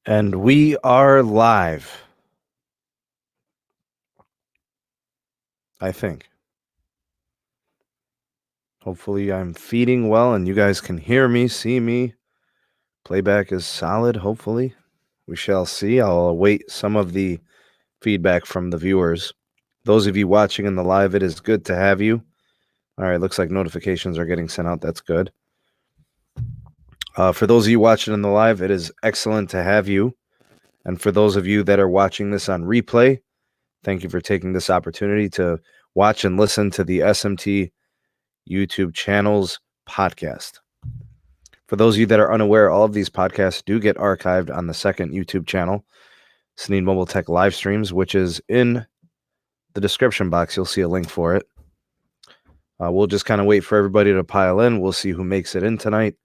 And we are live. I think. Hopefully I'm feeding well and you guys can hear me, see me. Playback is solid, hopefully. We shall see. I'll await some of the feedback from the viewers. Those of you watching in the live, it is good to have you. All right, looks like notifications are getting sent out. That's good. For those of you watching in the live, it is excellent to have you. And for those of you that are watching this on replay, thank you for taking this opportunity to watch and listen to the SMT YouTube channel's podcast. For those of you that are unaware, all of these podcasts do get archived on the second YouTube channel, Sneed Mobile Tech live streams, which is in the description box. You'll see a link for it. We'll just kind of wait for everybody to pile in. We'll see who makes it in tonight.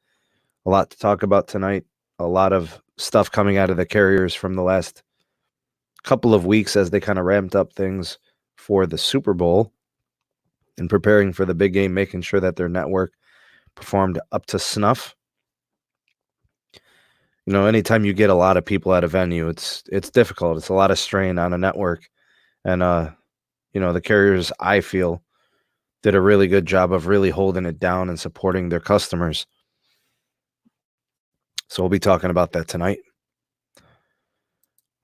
A lot to talk about tonight. A lot of stuff coming out of the carriers from the last couple of weeks as they kind of ramped up things for the Super Bowl and preparing for the big game, making sure that their network performed up to snuff. You know, anytime you get a lot of people at a venue, it's difficult. It's a lot of strain on a network. And, you know, the carriers, I feel, did a really good job of really holding it down and supporting their customers. So we'll be talking about that tonight.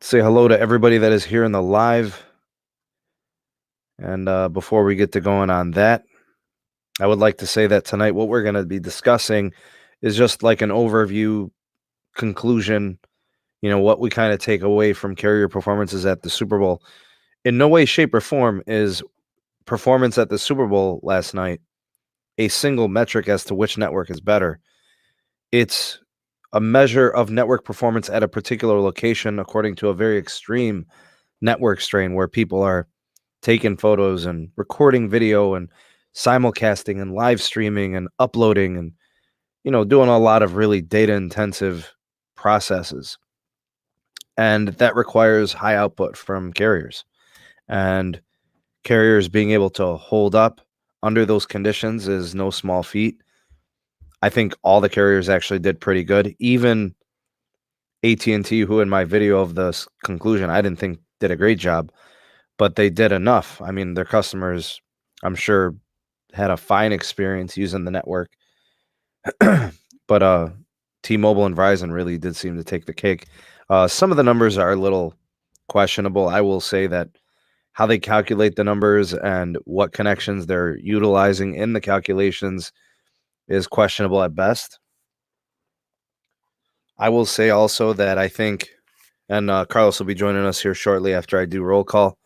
Say hello to everybody that is here in the live. And before we get to going on that, I would like to say that tonight what we're going to be discussing is just like an overview conclusion, you know, what we kind of take away from carrier performances at the Super Bowl. In no way, shape, or form is performance at the Super Bowl last night a single metric as to which network is better. It's a measure of network performance at a particular location according to a very extreme network strain where people are taking photos and recording video and simulcasting and live streaming and uploading and, you know, doing a lot of really data intensive processes. And that requires high output from carriers. And carriers being able to hold up under those conditions is no small feat. I think all the carriers actually did pretty good. Even AT&T, who in my video of the conclusion, I didn't think did a great job, but they did enough. I mean, their customers, I'm sure, had a fine experience using the network. But T-Mobile and Verizon really did seem to take the cake. Some of the numbers are a little questionable. I will say that how they calculate the numbers and what connections they're utilizing in the calculations is questionable at best. I will say also that I think, and Carlos will be joining us here shortly after I do roll call,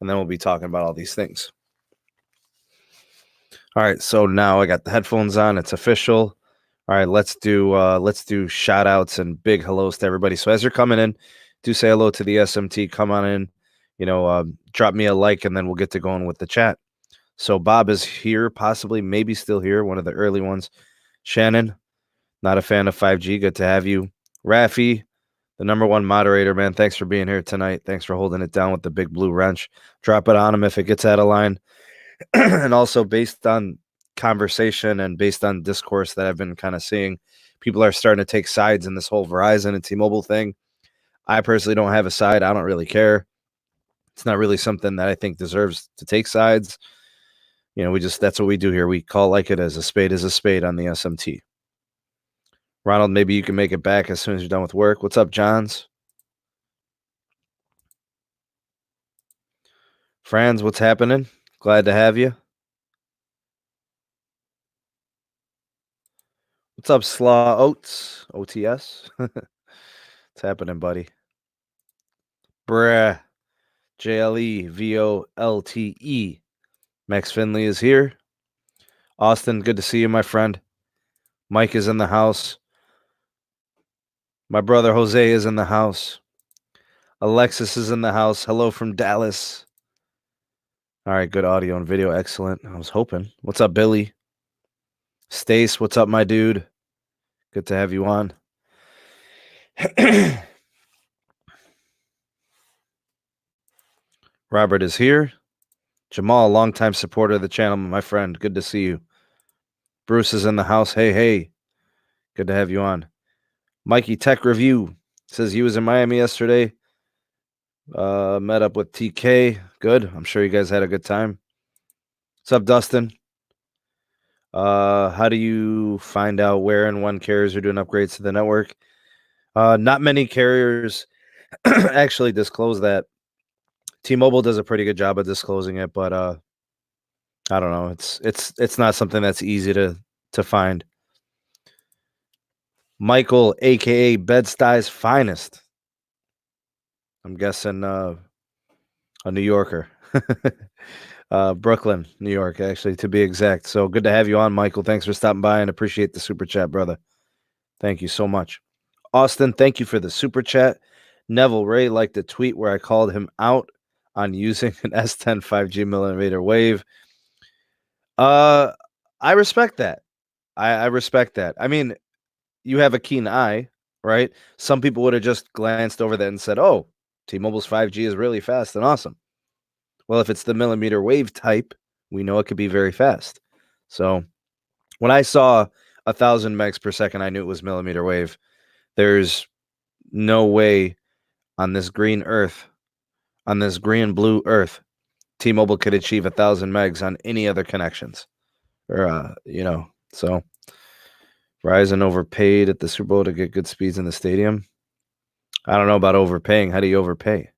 and then we'll be talking about all these things. All right, so now I got the headphones on. It's official. All right, let's do shout outs and big hellos to everybody. So as you're coming in, do say hello to the SMT. Come on in, you know, drop me a like, and then we'll get to going with the chat. So Bob is here, possibly, maybe still here, one of the early ones. Shannon, not a fan of 5G. Good to have you. Rafi, the number one moderator, man. Thanks for being here tonight. Thanks for holding it down with the big blue wrench. Drop it on him if it gets out of line. And also based on conversation and based on discourse that I've been kind of seeing, people are starting to take sides in this whole Verizon and T-Mobile thing. I personally don't have a side. I don't really care. It's not really something that I think deserves to take sides. You know, that's what we do here. We call like it is. A spade is a spade on the SMT. Ronald, maybe you can make it back as soon as you're done with work. What's up, Johns? Franz, what's happening? Glad to have you. What's up, Slaw Oats? OTS? What's happening, buddy? Bruh. JLEVOLTE. Max Finley is here. Austin, good to see you, my friend. Mike is in the house. My brother Jose is in the house. Alexis is in the house. Hello from Dallas. All right, good audio and video. Excellent. I was hoping. What's up, Billy? Stace, what's up, my dude? Good to have you on. Robert is here. Jamaal, longtime supporter of the channel, my friend. Good to see you. Bruce is in the house. Hey, hey. Good to have you on. Mikey, Tech Review. Says he was in Miami yesterday. Met up with TK. Good. I'm sure you guys had a good time. What's up, Dustin? How do you find out where and when carriers are doing upgrades to the network? Not many carriers actually disclose that. T-Mobile does a pretty good job of disclosing it, but I don't know. It's not something that's easy to find. Michael, aka Bed-Stuy's finest. I'm guessing a New Yorker. Brooklyn, New York, actually, to be exact. So good to have you on, Michael. Thanks for stopping by and appreciate the super chat, brother. Thank you so much. Austin, thank you for the super chat. Neville Ray liked a tweet where I called him out on using an S10 5G millimeter wave. I respect that. I respect that. I mean, you have a keen eye, right? Some people would have just glanced over that and said, oh, T-Mobile's 5G is really fast and awesome. Well, if it's the millimeter wave type, we know it could be very fast. So when I saw 1,000 megs per second, I knew it was millimeter wave. There's no way on this green earth, on this green blue earth, T-Mobile could achieve 1,000 megs on any other connections. Or, so Verizon overpaid at the Super Bowl to get good speeds in the stadium. I don't know about overpaying. How do you overpay? I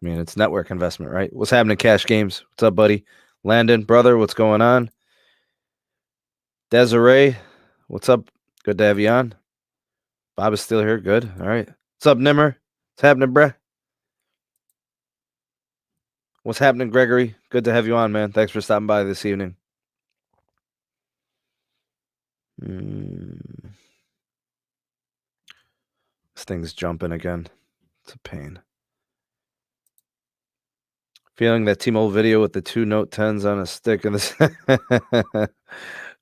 mean, it's network investment, right? What's happening, Cash Games? What's up, buddy? Landon, brother, what's going on? Desiree, what's up? Good to have you on. Bob is still here. Good. All right. What's up, Nimmer? What's happening, bruh? What's happening, Gregory? Good to have you on, man. Thanks for stopping by this evening. This thing's jumping again. It's a pain. Feeling that T-Mobile video with the 2 Note 10s on a stick in this.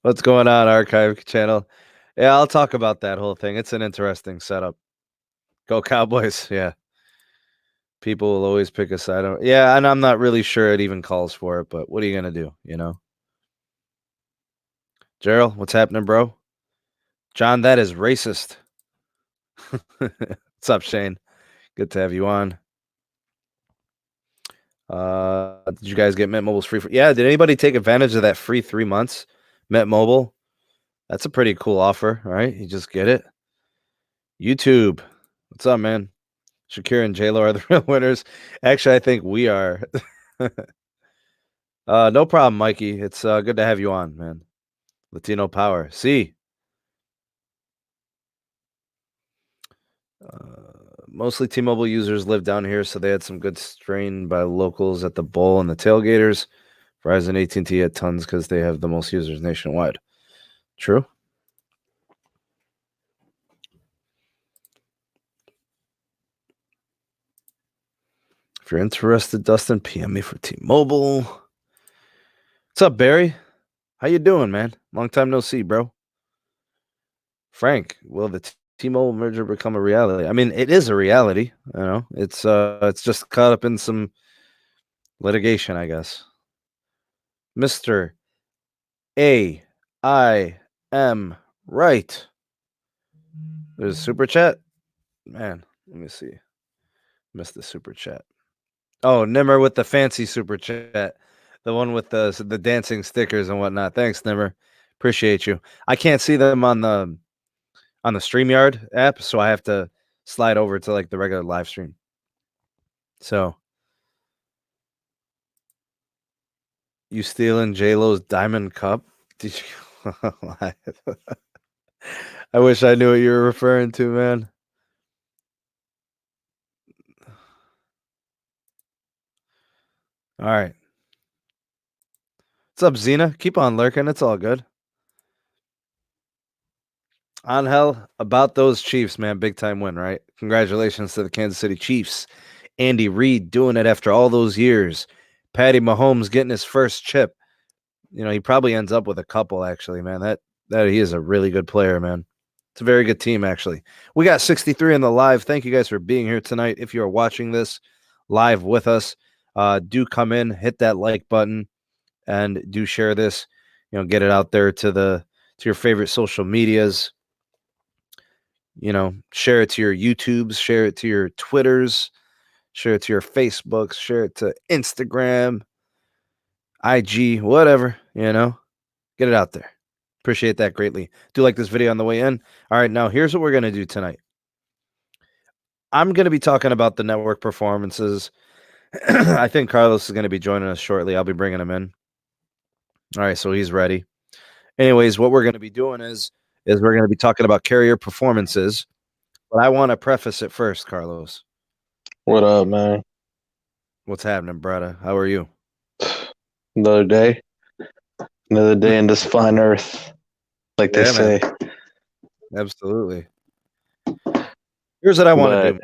What's going on, Archive channel? Yeah, I'll talk about that whole thing. It's an interesting setup. Go Cowboys. Yeah. People will always pick a side. Yeah, and I'm not really sure it even calls for it, but what are you going to do, you know? Gerald, what's happening, bro? John, that is racist. What's up, Shane? Good to have you on. Did you guys get Mint Mobile's free? Yeah, did anybody take advantage of that free 3 months Mint Mobile? That's a pretty cool offer, right? You just get it. YouTube, what's up, man? Shakira and J-Lo are the real winners. Actually, I think we are. No problem, Mikey. It's good to have you on, man. Latino power. See. Mostly T-Mobile users live down here, so they had some good strain by locals at the bowl and the tailgaters. Verizon, AT&T had tons because they have the most users nationwide. True. If you're interested, Dustin, PM me for T-Mobile. What's up, Barry? How you doing, man? Long time no see, bro. Frank, will the T-Mobile merger become a reality? I mean, it is a reality. You know, it's just caught up in some litigation, I guess. Mr. I am right. There's a super chat. Man, let me see. Missed the super chat. Oh, Nimmer with the fancy super chat. The one with the dancing stickers and whatnot. Thanks, Nimmer. Appreciate you. I can't see them on the StreamYard app, so I have to slide over to like the regular live stream. So you stealing J-Lo's diamond cup? Did you? I wish I knew what you were referring to, man. All right. What's up, Xena? Keep on lurking. It's all good. Angel, about those Chiefs, man. Big time win, right? Congratulations to the Kansas City Chiefs. Andy Reid doing it after all those years. Patty Mahomes getting his first chip. You know, he probably ends up with a couple, actually, man. That he is a really good player, man. It's a very good team, actually. We got 63 in the live. Thank you guys for being here tonight. If you are watching this live with us, do come in, hit that like button, and do share this. You know, get it out there to your favorite social medias. share it to your YouTubes, share it to your Twitters, share it to your Facebooks, share it to Instagram, IG, whatever, get it out there. Appreciate that greatly. Do like this video on the way in. All right, now here's what we're going to do tonight. I'm going to be talking about the network performances. I think Carlos is going to be joining us shortly. I'll be bringing him in. All right, so he's ready. Anyways, what we're going to be doing is we're going to be talking about carrier performances. But I want to preface it first, Carlos. What up, man? What's happening, brother? How are you? Another day in this fine earth, like they say. Man. Absolutely. Here's what I want to do.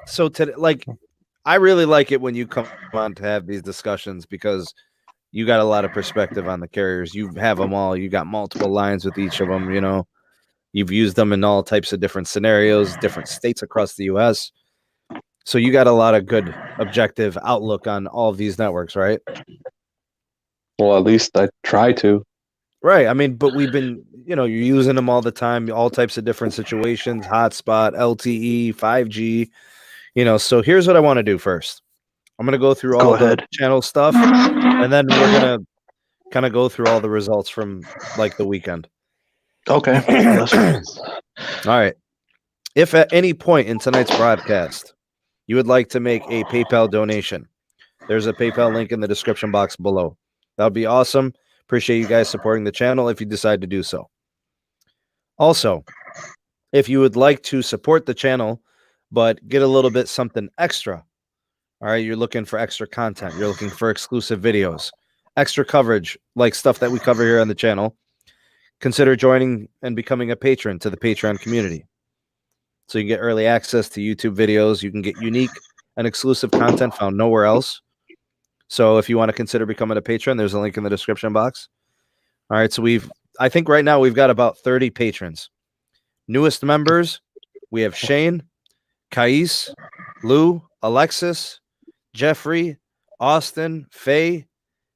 So today, I really like it when you come on to have these discussions because you got a lot of perspective on the carriers. You have them all. You got multiple lines with each of them. You've used them in all types of different scenarios, different states across the U.S. So you got a lot of good objective outlook on all of these networks, right? Well, at least I try to. Right. I mean, but we've been, you're using them all the time, all types of different situations, hotspot, LTE, 5G, so here's what I want to do first. I'm going to go through all the channel stuff, and then we're going to kind of go through all the results from the weekend. Okay. All right. If at any point in tonight's broadcast you would like to make a PayPal donation, there's a PayPal link in the description box below. That would be awesome. Appreciate you guys supporting the channel if you decide to do so. Also, if you would like to support the channel, but get a little bit something extra, all right, you're looking for extra content, you're looking for exclusive videos, extra coverage, like stuff that we cover here on the channel, consider joining and becoming a patron to the Patreon community. So you can get early access to YouTube videos. You can get unique and exclusive content found nowhere else. So if you want to consider becoming a patron, there's a link in the description box. All right, so I think right now we've got about 30 patrons. Newest members, we have Shane, Qais, Lou, Alexis, Jeffrey, Austin, Feye,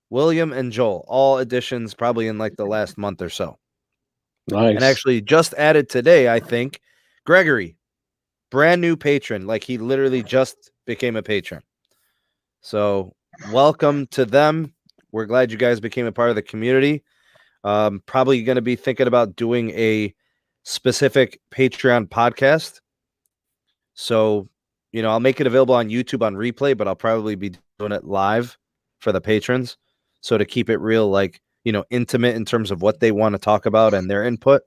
William, and Joel. All additions probably in the last month or so. Nice. And actually just added today, I think, Gregory, brand new patron. He literally just became a patron. So welcome to them. We're glad you guys became a part of the community. Probably going to be thinking about doing a specific Patreon podcast. So, I'll make it available on YouTube on replay, but I'll probably be doing it live for the patrons. So to keep it real, intimate in terms of what they want to talk about and their input.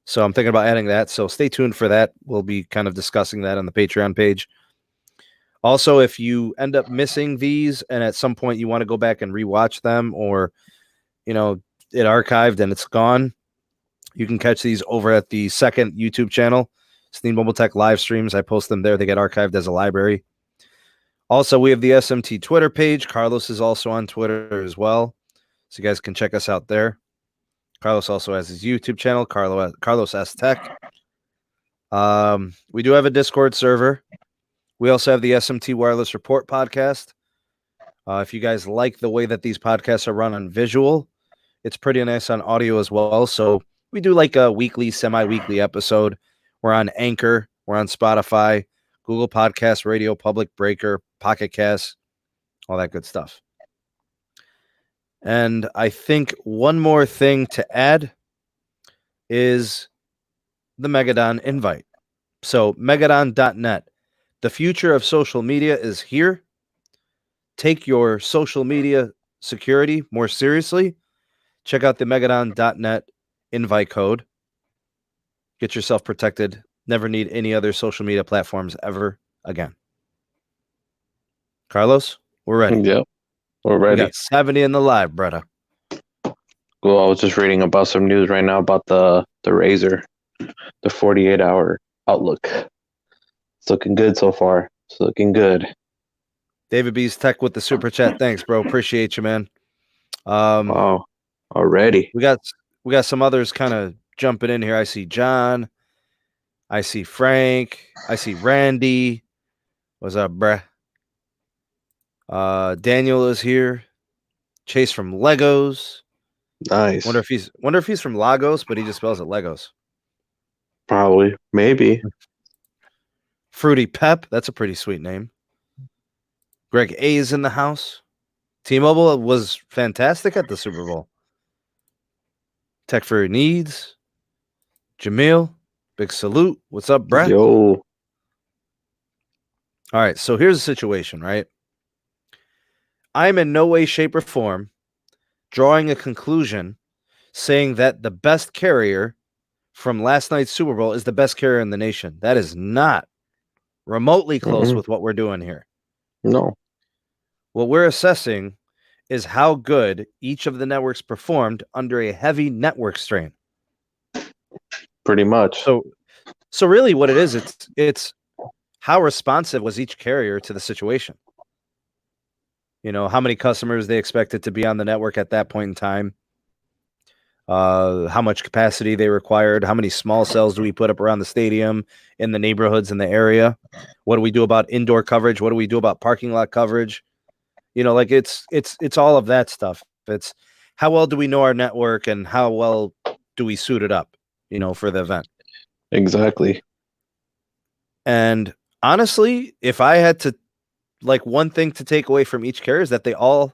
So I'm thinking about adding that. So stay tuned for that. We'll be kind of discussing that on the Patreon page. Also, if you end up missing these and at some point you want to go back and rewatch them or, it archived and it's gone, you can catch these over at the second YouTube channel, Sneed Mobile Tech live streams. I post them there. They get archived as a library. Also, we have the SMT Twitter page. Carlos is also on Twitter as well. So you guys can check us out there. Carlos also has his YouTube channel, Carlos S Tech. We do have a Discord server. We also have the SMT Wireless Report Podcast. If you guys like the way that these podcasts are run on visual, it's pretty nice on audio as well. So we do a weekly, semi-weekly episode. We're on Anchor. We're on Spotify, Google Podcasts, Radio Public, Breaker, Pocket Casts, all that good stuff. And I think one more thing to add is the Megadon invite. So megadon.net. The future of social media is here. Take your social media security more seriously. Check out the megadon.net invite code. Get yourself protected. Never need any other social media platforms ever again. Carlos, we're ready. Yep, we're ready. We got 70 in the live, brother. Well, I was just reading about some news right now about the Razer, the 48-hour outlook. It's looking good so far. It's looking good. David B's Tech with the super chat. Thanks, bro. Appreciate you, man. Wow, already. We got some others kind of jumping in here. I see John. I see Frank. I see Randy. What's up, bruh? Daniel is here. Chase from Legos. Nice. Wonder if he's from Lagos, but he just spells it Legos. Probably. Maybe. Fruity Pep, that's a pretty sweet name. Greg A is in the house. T-Mobile was fantastic at the Super Bowl. Tech for your needs. Jamil, big salute. What's up, bruh? Yo. All right, so here's the situation, right? I'm in no way, shape, or form drawing a conclusion saying that the best carrier from last night's Super Bowl is the best carrier in the nation. That is not remotely close with what we're doing here. No. What we're assessing is how good each of the networks performed under a heavy network strain. Pretty much. So really what it is, it's how responsive was each carrier to the situation. You know, how many customers they expected to be on the network at that point in time, how much capacity they required, how many small cells do we put up around the stadium, in the neighborhoods, in the area, what do we do about indoor coverage, what do we do about parking lot coverage, you know, like it's all of that stuff. It's how well do we know our network and how well do we suit it up, you know, for the event. Exactly. And honestly, if I had to, like, one thing to take away from each carrier is that they all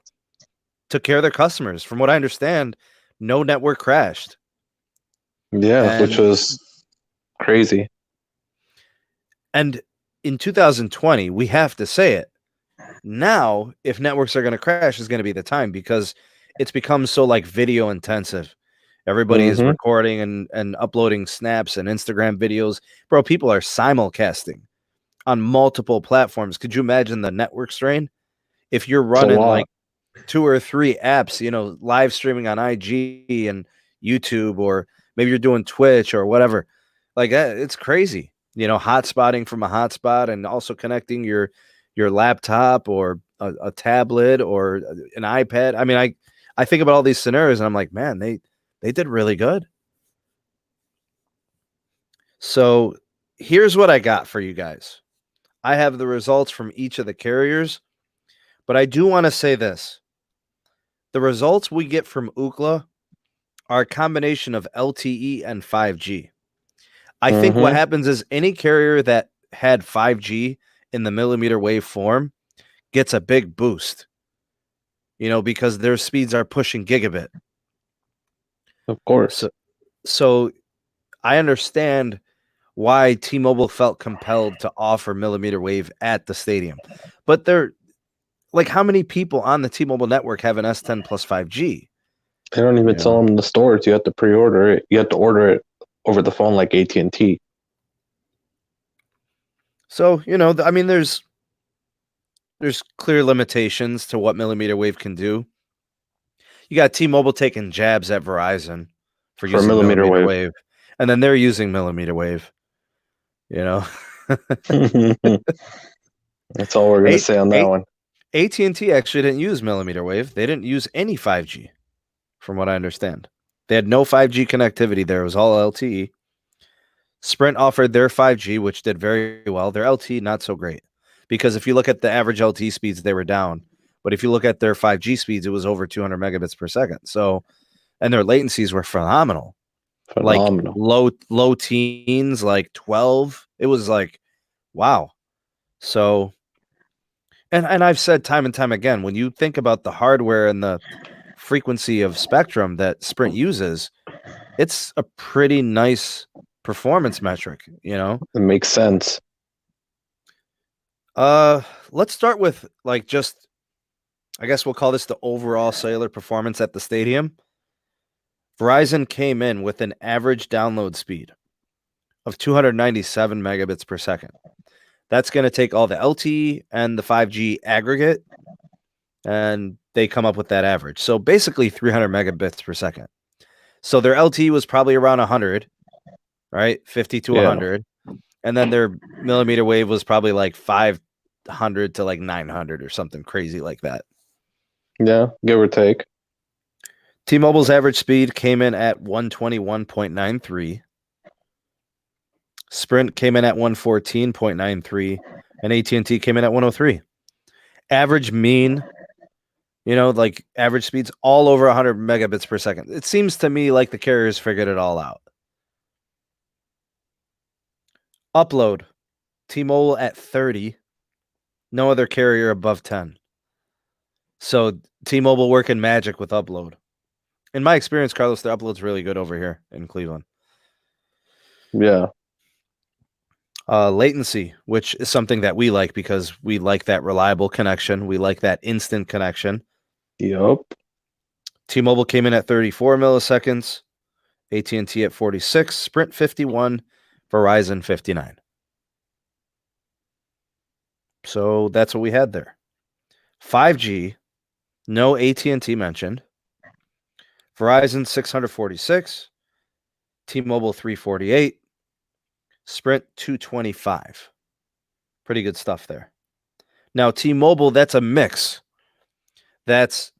took care of their customers. From what I understand, no network crashed. Yeah, which was crazy. And in 2020, we have to say it. Now, if networks are going to crash, is going to be the time, because it's become so like video intensive. Everybody is recording and uploading snaps and Instagram videos. Bro, people are simulcasting on multiple platforms. Could you imagine the network strain? If you're running like 2 or 3 apps, you know, live streaming on IG and YouTube, or maybe you're doing Twitch or whatever, like that, it's crazy. You know, hotspotting from a hotspot and also connecting your laptop or a tablet or an iPad. I mean, I think about all these scenarios and I'm like, man, they did really good. So here's what I got for you guys. I have the results from each of the carriers, but I do want to say this. The results we get from Ookla are a combination of LTE and 5G. I think what happens is any carrier that had 5G in the millimeter wave form gets a big boost, you know, because their speeds are pushing gigabit. Of course. So I understand why T-Mobile felt compelled to offer millimeter wave at the stadium. But they're like, how many people on the T-Mobile network have an S10 plus 5G? They don't even sell them in the stores. You have to pre-order it. You have to order it over the phone like AT&T. So, you know, I mean, there's clear limitations to what millimeter wave can do. You got T-Mobile taking jabs at Verizon for using millimeter wave, and then they're using millimeter wave. You know, that's all we're gonna say on that one. AT&T actually didn't use millimeter wave. They didn't use any 5G, from what I understand. They had no 5G connectivity there. It was all LTE. Sprint offered their 5G, which did very well. Their LTE, not so great. Because if you look at the average LTE speeds, they were down. But if you look at their 5G speeds, it was over 200 megabits per second. So, and their latencies were phenomenal. Like low teens, like 12. It was like, wow. So, and I've said time and time again, when you think about the hardware and the frequency of spectrum that Sprint uses, it's a pretty nice performance metric, you know? It makes sense. Let's start with like just, I guess we'll call this the overall cellular performance at the stadium. Verizon came in with an average download speed of 297 megabits per second. That's going to take all the LTE and the 5G aggregate, and they come up with that average. So basically 300 megabits per second. So their LTE was probably around 100, right? 50 to 100. And then their millimeter wave was probably like 500 to like 900 or something crazy like that. Yeah, give or take. T-Mobile's average speed came in at 121.93. Sprint came in at 114.93, and AT&T came in at 103. Average mean, you know, like average speeds all over 100 megabits per second. It seems to me like the carriers figured it all out. Upload, T-Mobile at 30. No other carrier above 10. So T-Mobile working magic with upload. In my experience, Carlos, their upload's really good over here in Cleveland. Yeah. Latency, which is something that we like because we like that reliable connection. We like that instant connection. Yup. T-Mobile came in at 34 milliseconds, AT&T at 46, Sprint 51, Verizon 59. So that's what we had there. 5G, no AT&T mentioned. Verizon 646, T-Mobile 348, Sprint 225. Pretty good stuff there. Now, T-Mobile, that's a mix. That's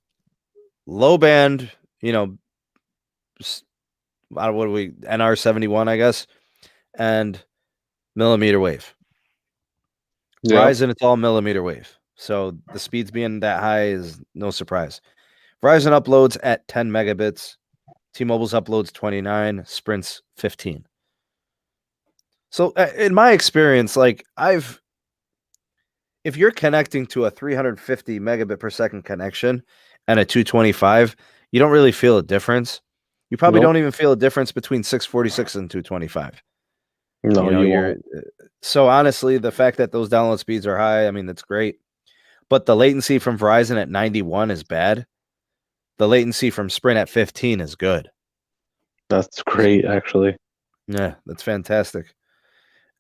low band, what do we, NR71, I guess, and millimeter wave. Yep. Verizon, it's all millimeter wave. So the speeds being that high is no surprise. Verizon uploads at 10 megabits. T-Mobile's uploads 29, Sprint's 15. So in my experience, if you're connecting to a 350 megabit per second connection and a 225, you don't really feel a difference. You probably don't even feel a difference between 646 and 225. No, you won't. So honestly, the fact that those download speeds are high, I mean, that's great. But the latency from Verizon at 91 is bad. The latency from Sprint at 15 is good. That's great, actually. Yeah, that's fantastic.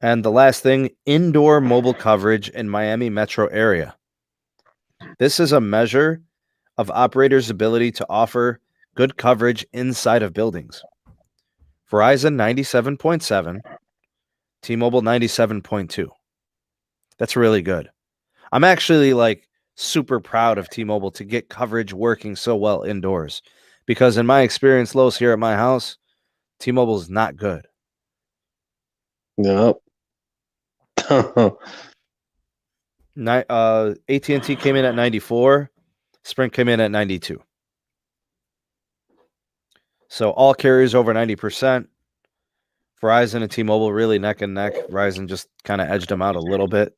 And the last thing, indoor mobile coverage in Miami metro area. This is a measure of operators' ability to offer good coverage inside of buildings. Verizon 97.7, T-Mobile 97.2. That's really good. I'm actually super proud of T-Mobile to get coverage working so well indoors, because in my experience, Los, here at my house, T-Mobile is not good. Yep. AT&T came in at 94, Sprint came in at 92. So all carriers over 90%. Verizon and T-Mobile really neck and neck. Verizon just kind of edged them out a little bit.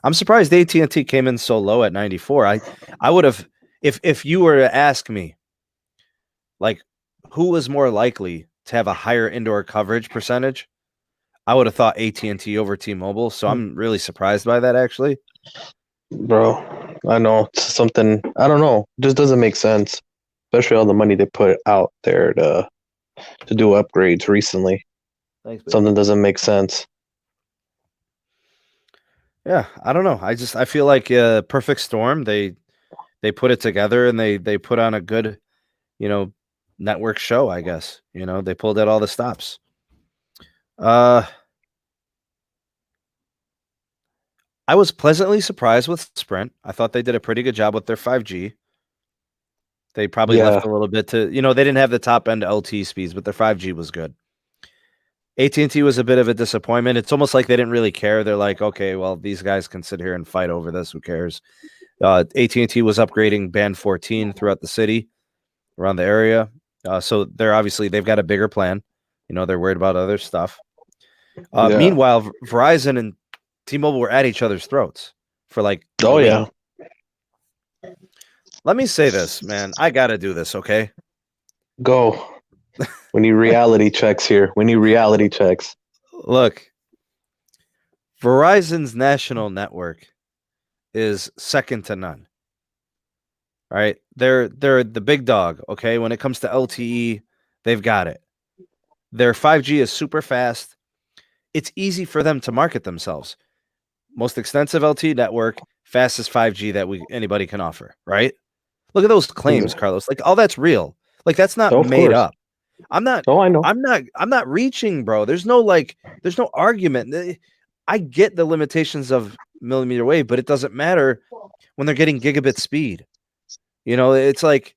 I'm surprised AT&T came in so low at 94. I would have, if you were to ask me, who was more likely to have a higher indoor coverage percentage, I would have thought AT&T over T-Mobile. So I'm really surprised by that, actually. Bro, I know it's something, I don't know, it just doesn't make sense, especially all the money they put out there to do upgrades recently. Thanks, baby. Something doesn't make sense. Yeah, I don't know. I feel like a perfect storm. They put it together and they put on a good, network show, I guess. They pulled out all the stops. I was pleasantly surprised with Sprint. I thought they did a pretty good job with their 5G. They probably left a little bit to, they didn't have the top end LTE speeds, but their 5G was good. AT&T was a bit of a disappointment. It's almost like they didn't really care. They're like, okay, well, these guys can sit here and fight over this. Who cares? AT&T was upgrading band 14 throughout the city, around the area. So they've got a bigger plan. They're worried about other stuff. Meanwhile, Verizon and T-Mobile were at each other's throats for yeah. Let me say this, man. I got to do this, okay? Go. We need reality checks here. We need reality checks. Look, Verizon's national network is second to none. All right? They're the big dog, okay? When it comes to LTE, they've got it. Their 5G is super fast. It's easy for them to market themselves. Most extensive LTE network, fastest 5G that anybody can offer, right? Look at those claims, Carlos. All that's real. That's not made up. I'm not. Oh, I know. I'm not reaching, bro. There's no argument. I get the limitations of millimeter wave, but it doesn't matter when they're getting gigabit speed. It's like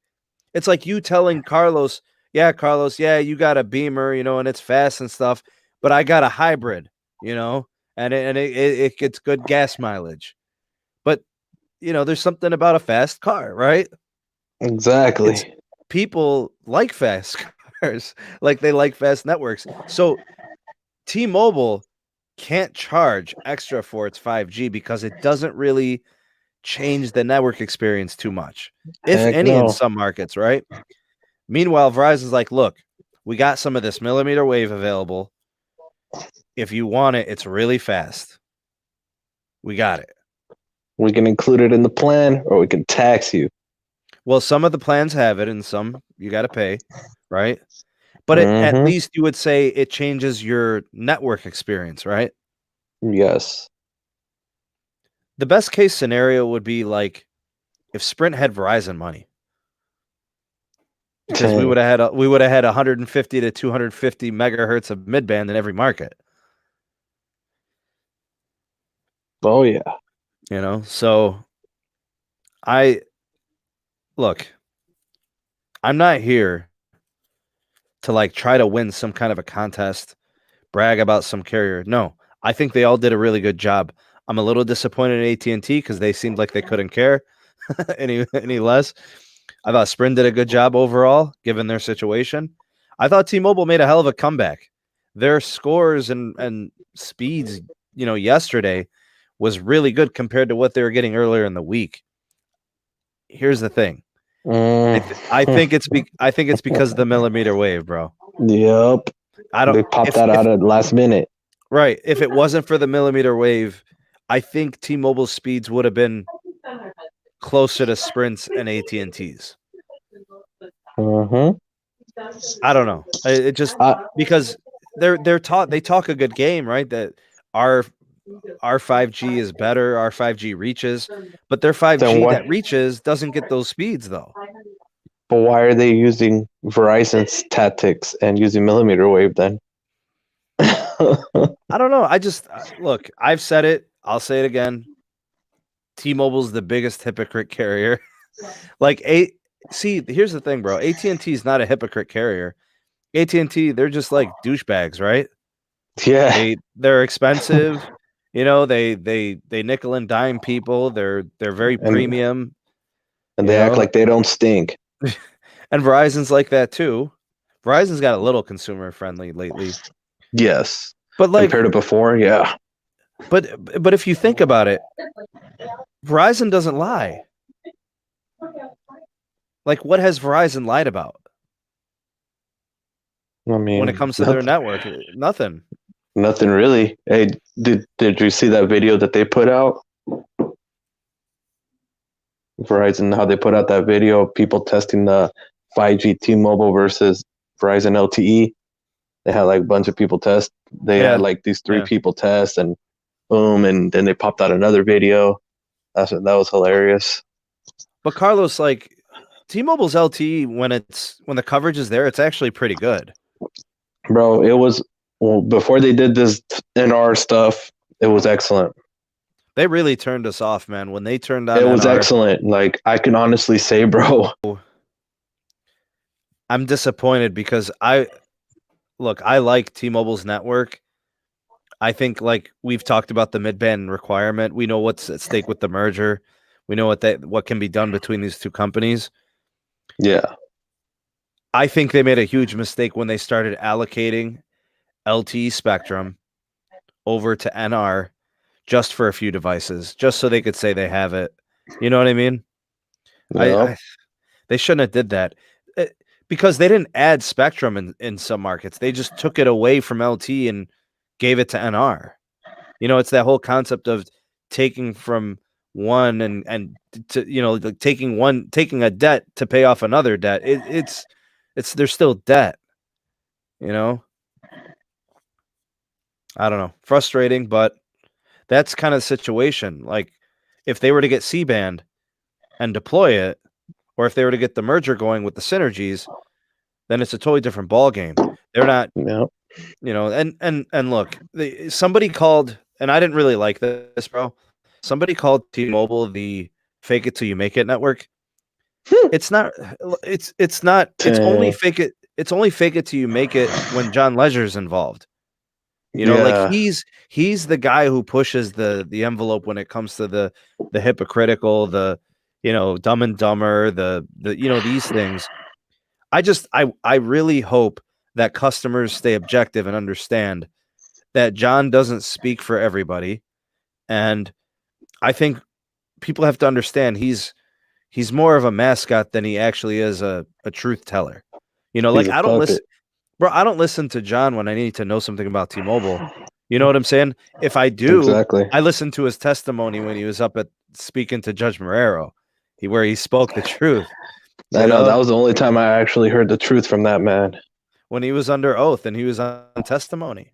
you telling Carlos, yeah, you got a Beamer, and it's fast and stuff, but I got a hybrid, and it gets good gas mileage. But there's something about a fast car, right? Exactly. People like fast cars, they like fast networks. So T-Mobile can't charge extra for its 5G because it doesn't really change the network experience too much, if Heck any, in no. some markets, right? Meanwhile, Verizon's like, look, we got some of this millimeter wave available. If you want it, it's really fast. We got it. We can include it in the plan, or we can tax you. Well, some of the plans have it, and some you got to pay, right? But at least you would say it changes your network experience, right? Yes. The best case scenario would be like if Sprint had Verizon money, because we would have had 150 to 250 megahertz of midband in every market. Oh yeah. You know, so look, I'm not here to like try to win some kind of a contest, brag about some carrier. No, I think they all did a really good job. I'm a little disappointed in AT&T because they seemed like they couldn't care any less. I thought Sprint did a good job overall, given their situation. I thought T-Mobile made a hell of a comeback. Their scores and speeds, yesterday was really good compared to what they were getting earlier in the week. Here's the thing. I think it's because of the millimeter wave, bro. Yep. They popped that out at last minute. Right. If it wasn't for the millimeter wave, I think T-Mobile's speeds would have been closer to Sprint's and AT&T's. I don't know. It just because they talk a good game, right? That our 5G is better, our 5G reaches, but their 5G that reaches doesn't get those speeds though. But why are they using Verizon's tactics and using millimeter wave then? I don't know. I just look, I've said it, I'll say it again. T-Mobile's the biggest hypocrite carrier. See, here's the thing, bro. AT&T is not a hypocrite carrier. AT&T, they're just like douchebags, right? Yeah. They're expensive. They nickel and dime people. They're very premium. And they act like they don't stink. And Verizon's like that too. Verizon's got a little consumer friendly lately. Yes. But like compared to before, yeah. But if you think about it, Verizon doesn't lie. Like, what has Verizon lied about? I mean, when it comes to their network, nothing. Nothing really. Hey, did you see that video that they put out? Verizon, how they put out that video of people testing the 5G T-Mobile versus Verizon LTE. They had like a bunch of people test. They had like these three people test, and boom, and then they popped out another video. That was hilarious. But Carlos, like T-Mobile's LTE, when the coverage is there, it's actually pretty good. Bro, it was before they did this NR stuff. It was excellent. They really turned us off, man. When they turned on it was NR, excellent. Like, I can honestly say, bro, I'm disappointed because I like T-Mobile's network. I think, like, we've talked about the mid-band requirement. We know what's at stake with the merger. We know what can be done between these two companies. Yeah. I think they made a huge mistake when they started allocating LTE spectrum over to NR just for a few devices, just so they could say they have it. You know what I mean? Yeah. They shouldn't have did that. Because they didn't add spectrum in some markets. They just took it away from LTE and gave it to NR. It's that whole concept of taking from one and to, like taking a debt to pay off another debt. It's there's still debt. I don't know. Frustrating, but that's kind of the situation. Like, if they were to get C-band and deploy it, or if they were to get the merger going with the synergies, then it's a totally different ball game. They're not, and look, somebody called, and I didn't really like this, bro. Somebody called T-Mobile the fake it till you make it network. It's not. It's not. It's only fake it. It's only fake it till you make it when John Leisure's involved. Like he's the guy who pushes the envelope when it comes to the hypocritical, the Dumb and Dumber, the these things. I really hope that customers stay objective and understand that John doesn't speak for everybody. And I think people have to understand he's more of a mascot than he actually is a truth teller. You know, He's like a I don't puppet. listen, bro. I don't listen to John when I need to know something about T-Mobile. You know what I'm saying? If I do, Exactly. I listened to his testimony when he was up at speaking to Judge Marrero, where he spoke the truth. I know that was the only time I actually heard the truth from that man. When he was under oath and he was on testimony.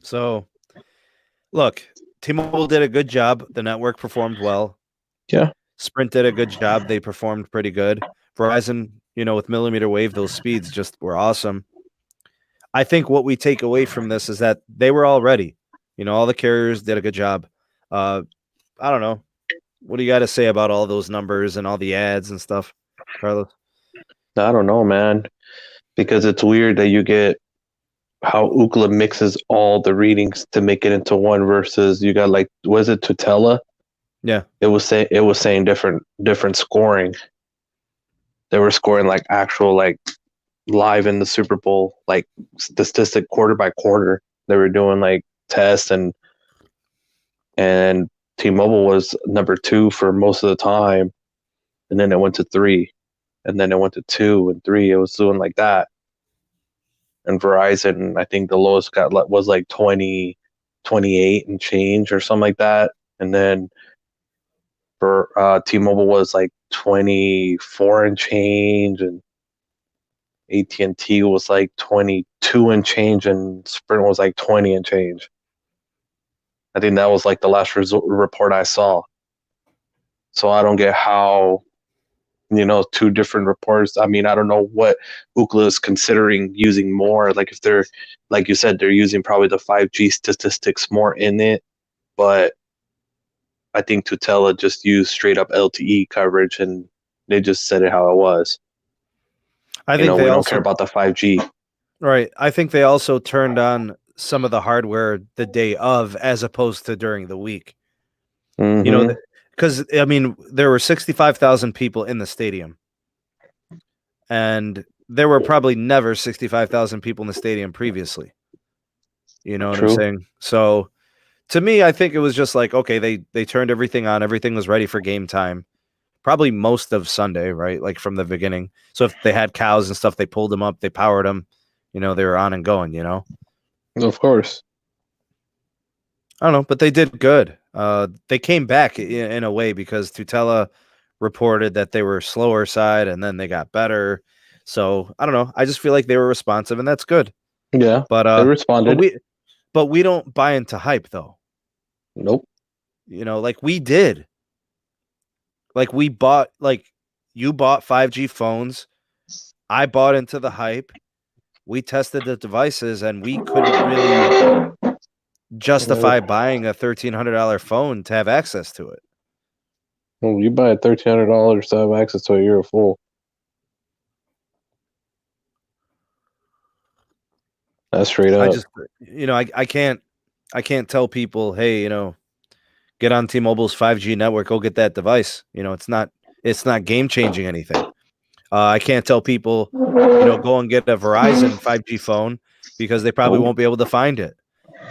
So, look, T-Mobile did a good job. The network performed well. Yeah. Sprint did a good job. They performed pretty good. Verizon, with millimeter wave, those speeds just were awesome. I think what we take away from this is that they were all ready. All the carriers did a good job. I don't know. What do you got to say about all those numbers and all the ads and stuff, Carlos? I don't know, man, because it's weird that you get how Ookla mixes all the readings to make it into one versus you got was it Tutela? Yeah. It was saying different scoring. They were scoring actual live in the Super Bowl, statistic quarter by quarter. They were doing tests and T-Mobile was number 2 for most of the time, and then it went to 3, and then it went to 2 and 3. It was doing like that. And Verizon, I think the lowest was 20, 28 and change or something like that. And then for T-Mobile was 24 and change, and AT&T was 22 and change, and Sprint was 20 and change. I think that was the last report I saw. So I don't get how, 2 different reports. I mean, I don't know what Ookla is considering using more. If they're, like you said, they're using probably the 5G statistics more in it. But I think Tutela just used straight up LTE coverage, and they just said it how it was. I think we don't care about the 5G. Right. I think they also turned on some of the hardware the day of as opposed to during the week. Mm-hmm. Because, there were 65,000 people in the stadium. And there were probably never 65,000 people in the stadium previously. You know what I'm saying? So, to me, I think it was just okay, they turned everything on. Everything was ready for game time. Probably most of Sunday, right? From the beginning. So if they had cows and stuff, they pulled them up, they powered them. They were on and going, Of course. I don't know, but they did good. They came back in a way because Tutela reported that they were slower side and then they got better. So I don't know. I just feel like they were responsive and that's good. Yeah, but they responded. But we don't buy into hype though. Nope. We did. We bought, you bought 5G phones. I bought into the hype. We tested the devices and we couldn't really justify buying a $1,300 phone to have access to it. Well, you buy $1,300 to have access to it, you're a fool. That's straight up. I just, I can't tell people, hey, get on T-Mobile's 5G network, go get that device. It's not game changing anything. I can't tell people, go and get a Verizon 5G phone because they probably won't be able to find it.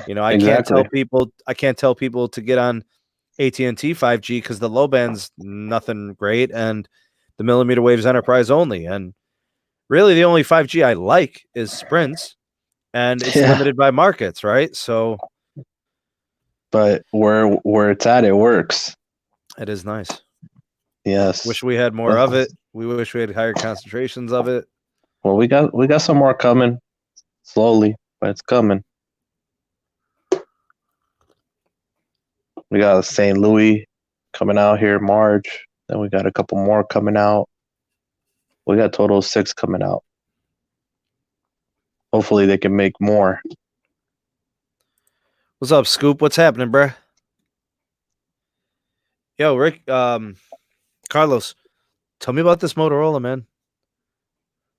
I can't tell people to get on AT&T 5G because the low band's nothing great and the millimeter wave's enterprise only. And really the only 5G I like is Sprint's, and it's limited by markets, right? So, but where it's at, it works. It is nice. Yes. Wish we had more of it. We wish we had higher concentrations of it. Well, we got some more coming slowly, but it's coming. We got St. Louis coming out here in March. Then we got a couple more coming out. We got a total of 6 coming out. Hopefully they can make more. What's up, Scoop? What's happening, bruh? Yo, Rick, Carlos, tell me about this Motorola, man.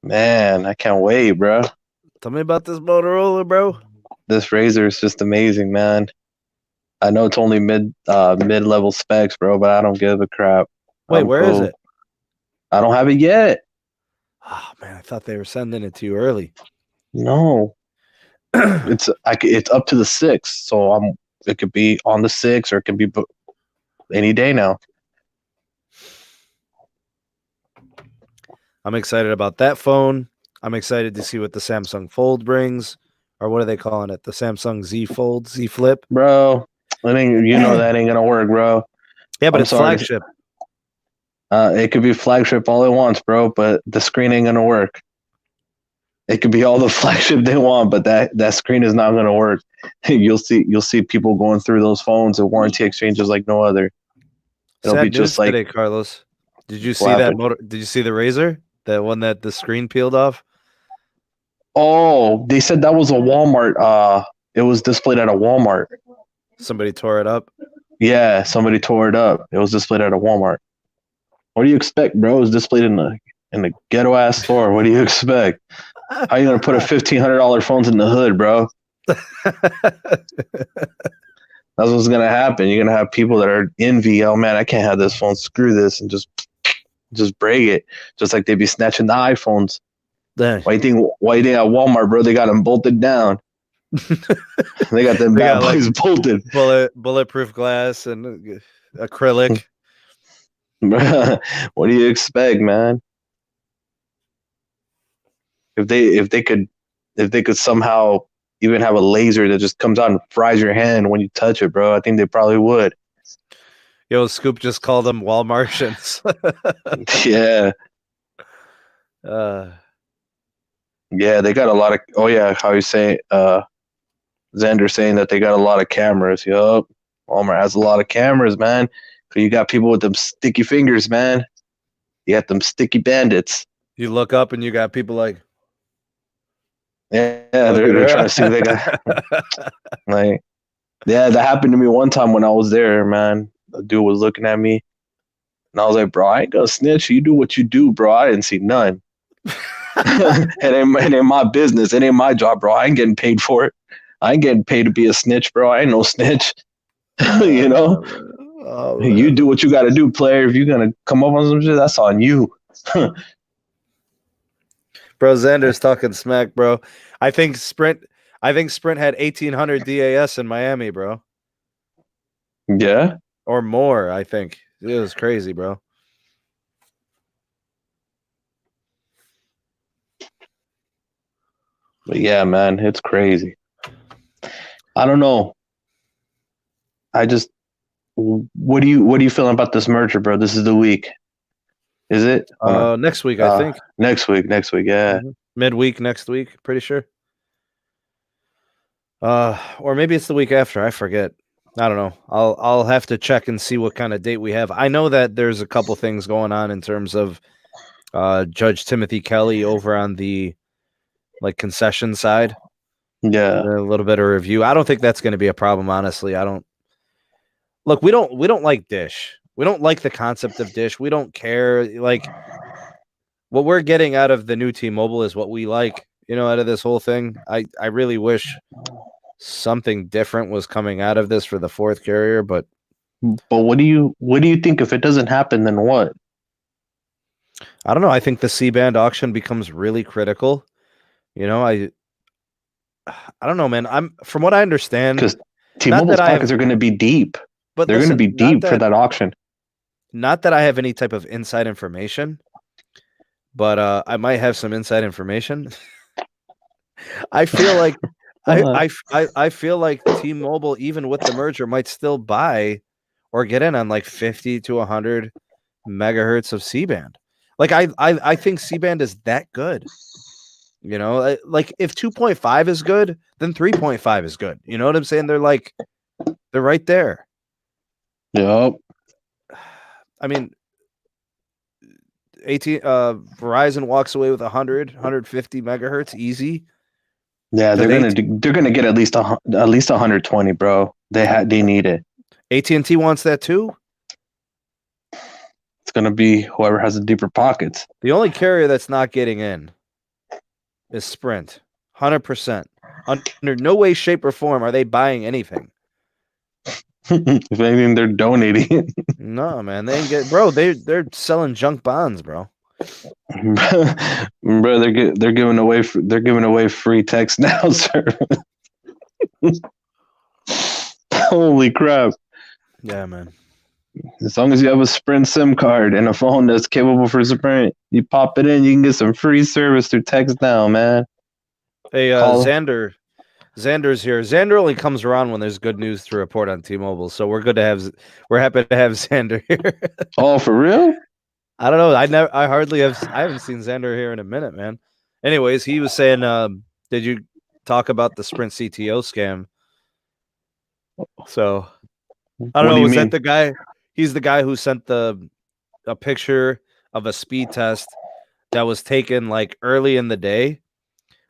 Man, I can't wait, bro. Tell me about this Motorola, bro. This Razr is just amazing, man. I know it's only mid-level specs, bro, but I don't give a crap. Wait, where is it? I don't have it yet. Oh, man, I thought they were sending it to you early. No. it's up to the 6th, so it could be on the 6th or it could be any day now. I'm excited about that phone. I'm excited to see what the Samsung Fold brings, or what are they calling it? The Samsung Z Fold, Z Flip, bro. That ain't gonna work, bro. Yeah, but it's flagship. It could be flagship all it wants, bro, but the screen ain't gonna work. It could be all the flagship they want, but that screen is not gonna work. You'll see people going through those phones and warranty exchanges like no other. It'll be just like today, Carlos. Did you see that motor? Did you see the Razor? That one that the screen peeled off? Oh, they said that was a Walmart. It was displayed at a Walmart. Somebody tore it up? Yeah, somebody tore it up. It was displayed at a Walmart. What do you expect, bro? It was displayed in the ghetto ass store. What do you expect? How are you gonna put a $1,500 phones in the hood, bro? That's what's gonna happen. You're gonna have people that are envy. Oh man, I can't have this phone. Screw this, and just break it. Just like they be snatching the iPhones. Dang. Why do you think at Walmart, bro? They got them bolted down. They got them bad boys bolted. Bulletproof glass and acrylic. What do you expect, man? If they could somehow even have a laser that just comes out and fries your hand when you touch it, bro, I think they probably would. Yo, Scoop just called them Walmartians. Yeah. Yeah, they got a lot of. Oh yeah, how you say? Xander saying that they got a lot of cameras. Yup, Walmart has a lot of cameras, man. So you got people with them sticky fingers, man. You got them sticky bandits. You look up and you got people like. Yeah, they're trying to see what they got. Like, yeah, that happened to me one time when I was there, man. The dude was looking at me, and I was like, bro, I ain't gonna snitch. You do what you do, bro. I didn't see none. It ain't my business. It ain't my job, bro. I ain't getting paid for it. I ain't getting paid to be a snitch, bro. I ain't no snitch. You know? Oh, you do what you got to do, player. If you're going to come up on some shit, that's on you. Bro, Xander's talking smack, bro. I think Sprint had 1,800 DAS in Miami, bro. Yeah? Or more, I think. It was crazy, bro. But yeah, man, it's crazy. I don't know. What do you feeling about this merger, bro? This is the week. Is it? Next week, I think. Next week, yeah. Mm-hmm. Midweek next week, pretty sure. Or maybe it's the week after. I forget. I don't know. I'll have to check and see what kind of date we have. I know that there's a couple things going on in terms of Judge Timothy Kelly over on the concession side. Yeah. A little bit of review. I don't think that's going to be a problem, honestly. I don't. Look, we don't like Dish. We don't like the concept of Dish. We don't care. Like, what we're getting out of the new T-Mobile is what we like, out of this whole thing. I really wish something different was coming out of this for the fourth carrier, but what do you think? If it doesn't happen, then what? I don't know. I think the C-band auction becomes really critical. I don't know, man. From what I understand, because T-Mobile's pockets are going to be deep. But they're going to be deep for that auction. Not that I have any type of inside information, but I might have some inside information. I feel like I feel like T-Mobile, even with the merger, might still buy or get in on 50 to 100 megahertz of C-band. I think C-band is that good. If 2.5 is good, then 3.5 is good. You know what I'm saying? They're right there. Yep. I mean, Verizon walks away with 150 megahertz easy. Yeah, they're gonna get at least 120, bro. They need it. AT&T wants that too. It's gonna be whoever has the deeper pockets. The only carrier that's not getting in is Sprint. 100%. Under no way, shape, or form are they buying anything. If anything, they're donating. No, man, they ain't bro. They're selling junk bonds, bro. Bro, they're giving away free text now, sir. Holy crap! Yeah, man. As long as you have a Sprint SIM card and a phone that's capable for Sprint, you pop it in, you can get some free service through text now, man. Hey, Xander's here. Xander only comes around when there's good news to report on T-Mobile, so we're happy to have Xander here. Oh, for real? I don't know. I haven't seen Xander here in a minute, man. Anyways, he was saying, did you talk about the Sprint CTO scam? So I don't know. Was that the guy? He's the guy who sent a picture of a speed test that was taken like early in the day,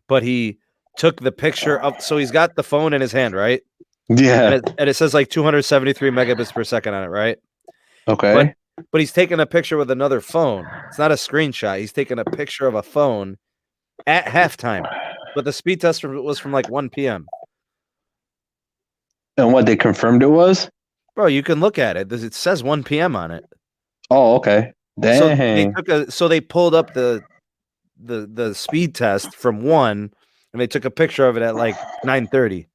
but he took the picture of. So he's got the phone in his hand, right? Yeah. And it says like 273 megabits per second on it, right? Okay. But he's taking a picture with another phone. It's not a screenshot. He's taking a picture of a phone at halftime. But the speed test was from like 1 p.m. And what they confirmed it was? Bro, you can look at it. It says 1 p.m. on it. Oh, okay. Dang. So they pulled up the speed test from 1 and they took a picture of it at like 9:30.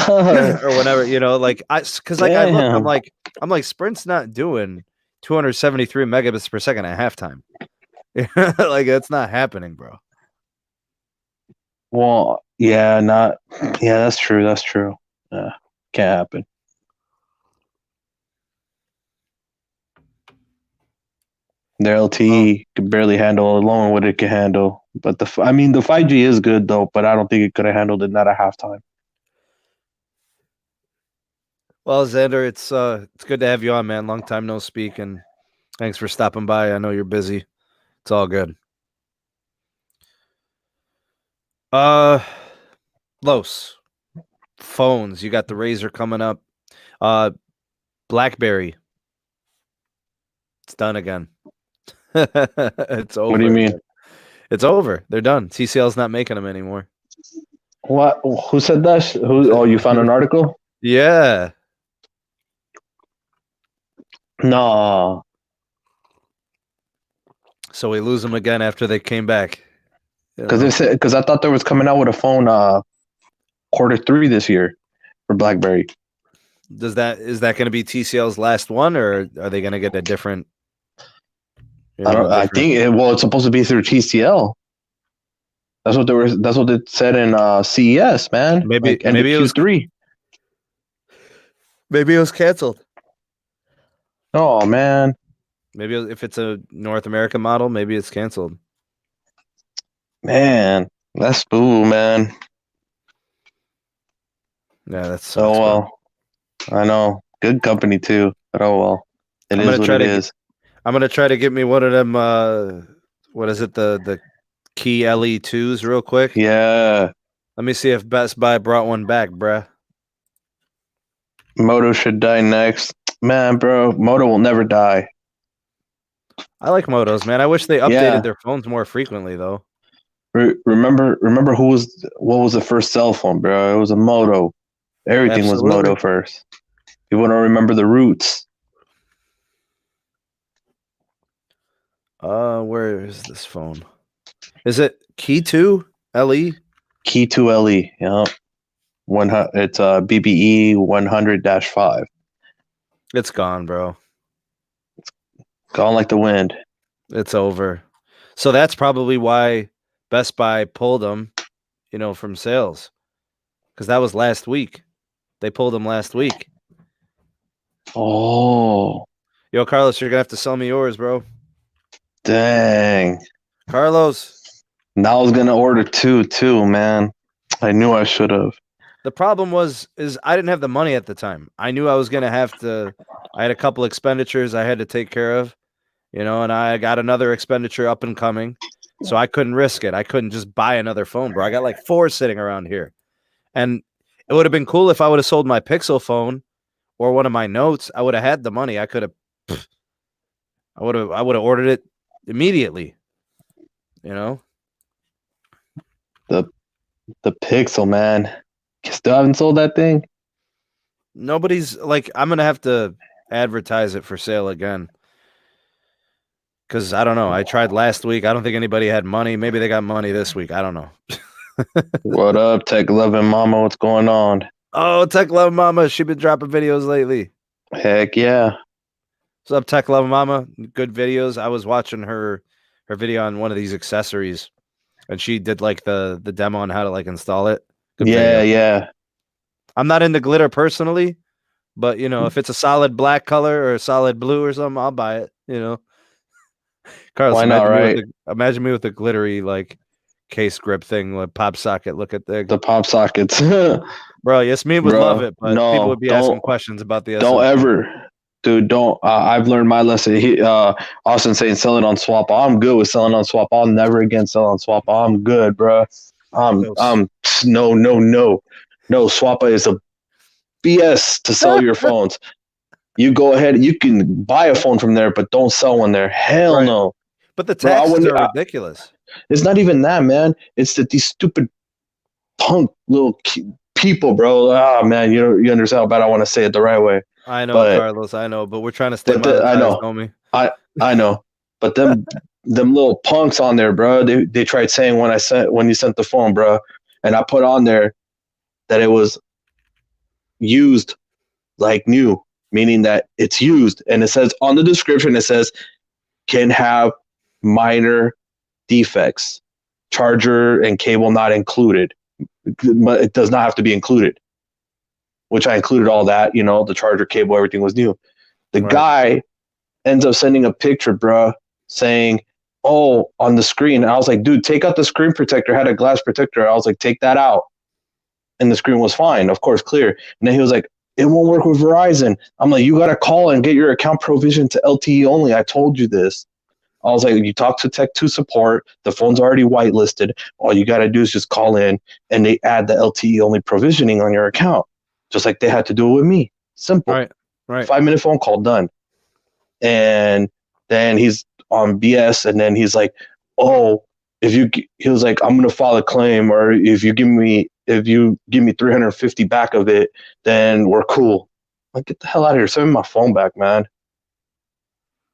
or whatever, like I looked, I'm like Sprint's not doing 273 megabits per second at halftime. Like that's not happening, bro. Well, that's true. Yeah, can't happen. Their LTE could barely handle alone what it can handle. But the 5G is good though, but I don't think it could have handled it not at halftime. Well, Xander, it's good to have you on, man. Long time no speak, and thanks for stopping by. I know you're busy. It's all good. Los phones. You got the Razor coming up. BlackBerry. It's done again. It's over. What do you mean? It's over. They're done. TCL's not making them anymore. What? Who said that? Oh, you found an article? Yeah. No. So we lose them again after they came back. Because I thought they was coming out with a phone Q3 this year for BlackBerry. Is that going to be TCL's last one, or are they going to get a different? I think it's supposed to be through TCL. That's what it said in CES, man. Maybe it was Q3. Maybe it was canceled. Oh man. Maybe if it's a North American model, maybe it's canceled. Man, that's boo, man. Yeah, that's so well. I know, good company too. But oh well, it is what it is. I'm gonna try to get me one of them. What is it? The Key LE2s, real quick. Yeah. Let me see if Best Buy brought one back, bruh. Moto should die next, man, bro. Moto will never die. I like Motos, man. I wish they updated their phones more frequently, though. Remember what was the first cell phone, bro? It was a Moto. Everything was Moto first. You want to remember the roots. Where is this phone? Is it Key 2 LE? Key 2 LE, yeah. It's BBE 100-5. It's gone, bro. It's gone like the wind. It's over. So that's probably why Best Buy pulled them, from sales. Because that was last week. They pulled them last week. Oh. Yo, Carlos, you're going to have to sell me yours, bro. Dang. Carlos. Now I was going to order two, too, man. I knew I should have. The problem is I didn't have the money at the time. I knew I was going to have to. I had a couple expenditures I had to take care of, and I got another expenditure up and coming. So I couldn't risk it. I couldn't just buy another phone, bro. I got like 4 sitting around here. And it would have been cool if I would have sold my Pixel phone or one of my Notes. I would have had the money. I would have ordered it immediately. The Pixel, man. You still haven't sold that thing? Nobody's like, I'm going to have to advertise it for sale again. Because I don't know. I tried last week. I don't think anybody had money. Maybe they got money this week. I don't know. What up, Tech Loving Mama? What's going on? Oh, Tech Love Mama. She been dropping videos lately. Heck yeah. What's up, Tech Love Mama? Good videos. I was watching her video on one of these accessories, and she did like the demo on how to like install it. Good video. Yeah. I'm not into glitter personally, but you know, if it's a solid black color or a solid blue or something, I'll buy it. You know, Carlos, why not? Right? Imagine me with a glittery like case grip thing, like pop socket. Look at the pop sockets, bro. Yes, me would love it, but people would be asking questions about the. Don't SMT. Ever, dude. Don't. I've learned my lesson. Austin saying sell it on swap. I'm good with selling on swap. I'll never again sell on swap. I'm good, bro. No. Swappa is a BS to sell your phones. You go ahead. You can buy a phone from there, but don't sell one there. Hell no. But the taxes are ridiculous. It's not even that, man. It's that these stupid punk little people, bro. Ah, man, you understand how bad I want to say it the right way. I know, Carlos. I know, but we're trying to stay monetized, I know, homie. I know, but them little punks on there, bro. They tried saying when you sent the phone, bro, and I put on there that it was used like new, meaning that it's used, and it says on the description, it says can have minor defects, charger and cable not included, but it does not have to be included, which I included all that, the charger, cable, everything was new. The guy ends up sending a picture, bro, saying, oh, on the screen. And I was like, dude, take out the screen protector. It had a glass protector. I was like, take that out. And the screen was fine, of course, clear. And then he was like, it won't work with Verizon. I'm like, you got to call and get your account provisioned to LTE only. I told you this. I was like, you talk to Tech 2 support. The phone's already whitelisted. All you got to do is just call in and they add the LTE only provisioning on your account, just like they had to do it with me. Simple. Right. 5-minute phone call, done. And then he's on BS. And then he's like, oh, he was like, I'm going to file a claim, or if you give me 350 back of it, then we're cool. Like, get the hell out of here. Send me my phone back, man.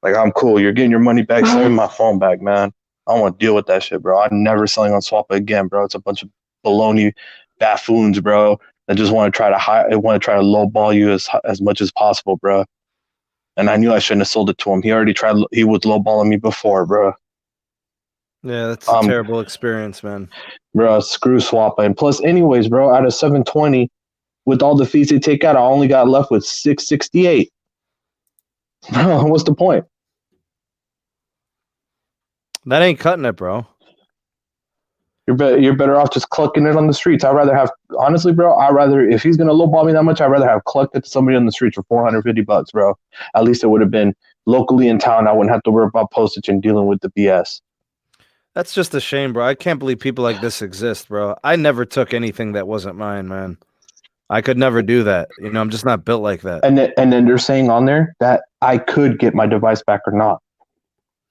Like, I'm cool. You're getting your money back. Send me my phone back, man. I don't want to deal with that shit, bro. I'm never selling on Swappa again, bro. It's a bunch of baloney buffoons, bro, that just want to try to lowball you as much as possible, bro. And I knew I shouldn't have sold it to him. He was lowballing me before, bro. Yeah, that's a terrible experience, man. Bro, screw Swappa. And plus, anyways, bro, out of 720, with all the fees they take out, I only got left with 668. Bro, what's the point? That ain't cutting it, bro. You're better off just clucking it on the streets. Honestly, bro, if he's gonna lowball me that much, I'd rather have clucked it to somebody on the streets for $450, bro. At least it would have been locally in town. I wouldn't have to worry about postage and dealing with the BS. That's just a shame, bro. I can't believe people like this exist, bro. I never took anything that wasn't mine, man. I could never do that. I'm just not built like that. And then they're saying on there that I could get my device back or not.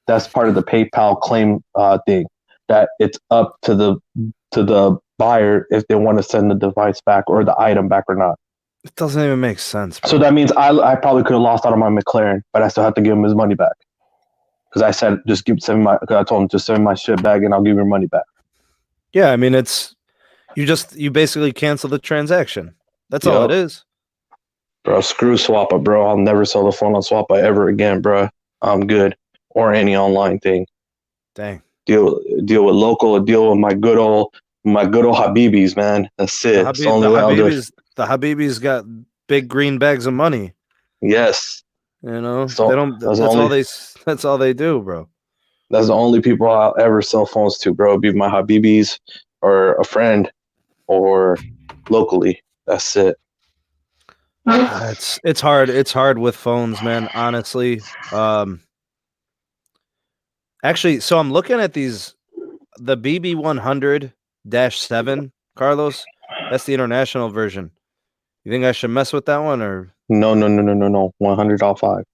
That's part of the PayPal claim thing. That it's up to the buyer if they want to send the device back or the item back or not. It doesn't even make sense, bro. So that means I probably could have lost out on my McLaren, but I still have to give him his money back. Because I said, I told him, just send me my shit back and I'll give your money back. Yeah, I mean, you basically cancel the transaction. That's all it is. Bro, screw Swappa, bro. I'll never sell the phone on Swappa ever again, bro. I'm good. Or any online thing. Dang. Deal with local, deal with my good old Habibis, man. That's it. The Habibis got big green bags of money. Yes. That's all they do, bro. That's the only people I'll ever sell phones to, bro. Be my Habibis or a friend or locally. That's it. It's hard. It's hard with phones, man. Honestly. Actually, so I'm looking at the BB100-7, Carlos. That's the international version. You think I should mess with that one or? No. 100.5.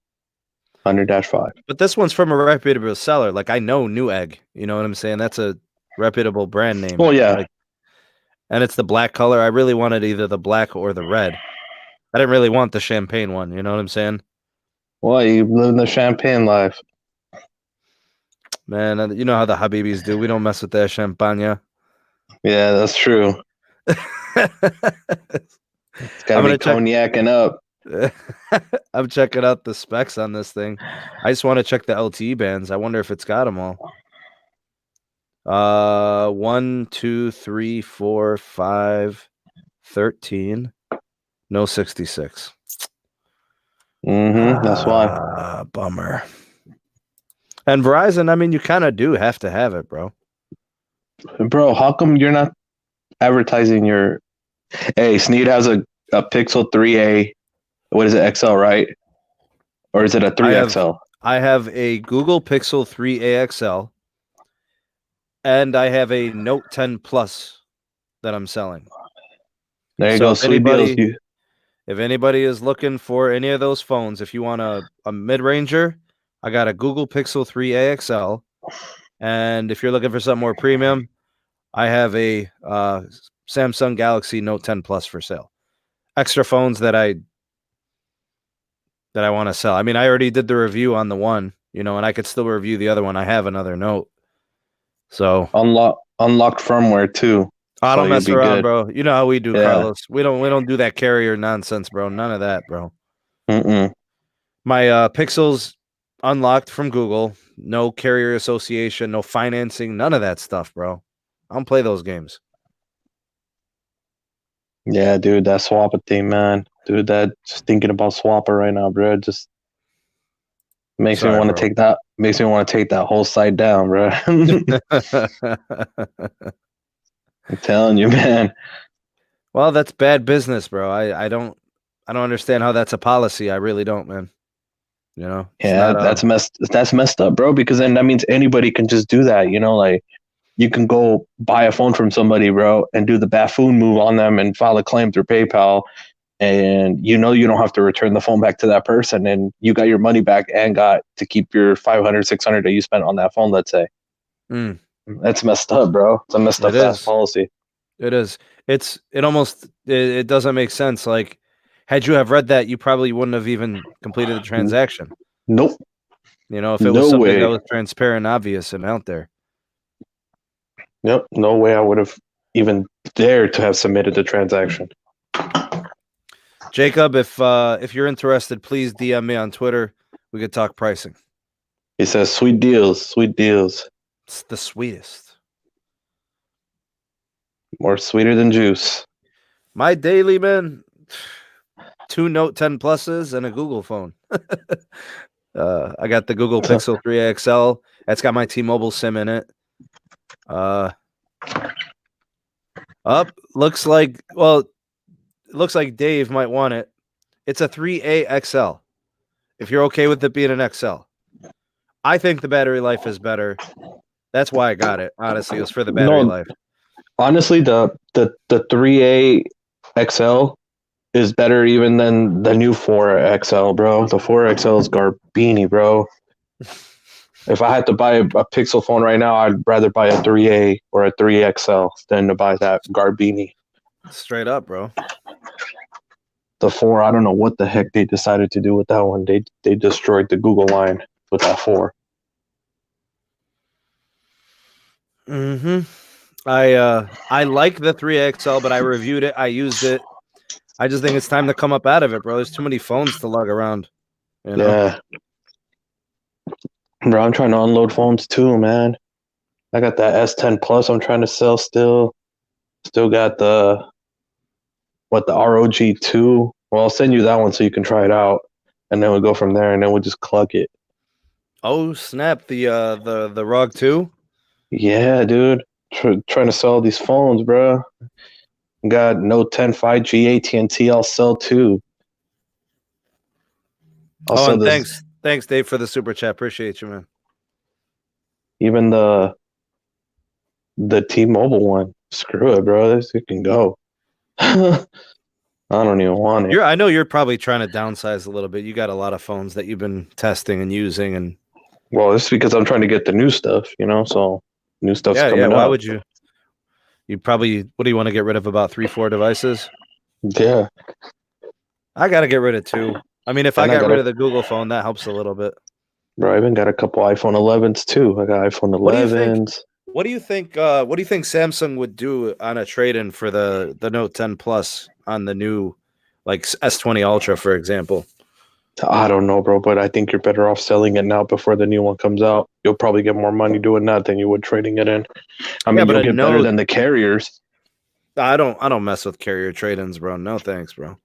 100-5. But this one's from a reputable seller. Like, I know Newegg. You know what I'm saying? That's a reputable brand name. Oh, yeah. And it's the black color. I really wanted either the black or the red. I didn't really want the champagne one. You know what I'm saying? Well, you live in the champagne life. Man, you know how the Habibis do. We don't mess with that champagne. Yeah, that's true. It's gotta be cognacing up. I'm checking out the specs on this thing. I just want to check the LTE bands. I wonder if it's got them all. 1, 2, 3, 4, 5, 13. No 66. That's why. Bummer. And Verizon, I mean, you kind of do have to have it, bro. Bro, how come you're not advertising your... Hey, Sneed has a Pixel 3A. What is it, XL, right? Or is it a 3XL? I have a Google Pixel 3A XL, and I have a Note 10 Plus that I'm selling. There you go, sweet deals. If anybody is looking for any of those phones, if you want a mid-ranger, I got a Google Pixel 3A XL. And if you're looking for something more premium, I have a Samsung Galaxy Note 10 Plus for sale. Extra phones that I want to sell. I mean, I already did the review on the one, and I could still review the other one. I have another Note. So unlocked firmware too. I don't mess around, bro. You know how we do, Carlos. We don't do that carrier nonsense, bro. None of that, bro. My Pixel's unlocked from Google. No carrier association, no financing, none of that stuff, bro. I don't play those games. Yeah, dude, that swapper thing, man. Dude, that just thinking about swapper right now, bro. Just makes me want to take that. Makes me want to take that whole site down, bro. I'm telling you, man. Well, that's bad business, bro. I don't understand how that's a policy. I really don't, man. Yeah, that's messed up, bro. Because then that means anybody can just do that. Like you can go buy a phone from somebody, bro, and do the buffoon move on them and file a claim through PayPal, and you don't have to return the phone back to that person, and you got your money back and got to keep your $500, $600 that you spent on that phone. Let's say. That's messed up, bro. It's a messed up ass policy. It is. It doesn't make sense. Like, had you have read that, you probably wouldn't have even completed the transaction. Nope. If it was something that was transparent, obvious, and out there. Yep. No way I would have even dared to have submitted the transaction. Jacob, if you're interested, please DM me on Twitter. We could talk pricing. He says, sweet deals, sweet deals. It's the sweetest. More sweeter than juice. My daily, man, 2 Note 10 Pluses and a Google phone. I got the Google Pixel 3 XL. That's got my T-Mobile SIM in it. Looks like Dave might want it. It's a 3A XL. If you're okay with it being an XL. I think the battery life is better. That's why I got it. Honestly, it was for the battery life. Honestly, the 3A XL is better even than the new 4 XL, bro. The 4 XL is garbini, bro. If I had to buy a Pixel phone right now, I'd rather buy a 3A or a 3 XL than to buy that garbini. Straight up, bro. The 4, I don't know what the heck they decided to do with that one. They destroyed the Google line with that 4. I like the 3XL, but I reviewed it. I used it. I just think it's time to come up out of it, bro. There's too many phones to lug around. Yeah. Bro, I'm trying to unload phones too, man. I got that S10 Plus I'm trying to sell still. Still got the ROG2. Well, I'll send you that one so you can try it out. And then we'll go from there, and then we'll just cluck it. Oh, snap. The ROG2? Yeah, dude. Trying to sell these phones, bro. Got Note 10 5G AT&T. I'll sell too. Thanks, Dave, for the super chat. Appreciate you, man. Even the T-Mobile one. Screw it, bro. It can go. I don't even want it. I know you're probably trying to downsize a little bit. You got a lot of phones that you've been testing and using, and it's because I'm trying to get the new stuff, so new stuff's coming up. Why would you? You probably, what do you want to get rid of, about 3-4 devices? Yeah. I got to get rid of 2. I mean, if I got rid of the Google phone, that helps a little bit. Bro, I even got a couple iPhone 11s too. I got iPhone 11s. What do you think Samsung would do on a trade-in for the Note 10 Plus on the new like S20 Ultra, for example? I don't know, bro, but I think you're better off selling it now before the new one comes out. You'll probably get more money doing that than you would trading it in. I mean, you'll get better than the carriers. I don't mess with carrier trade-ins, bro. No thanks, bro.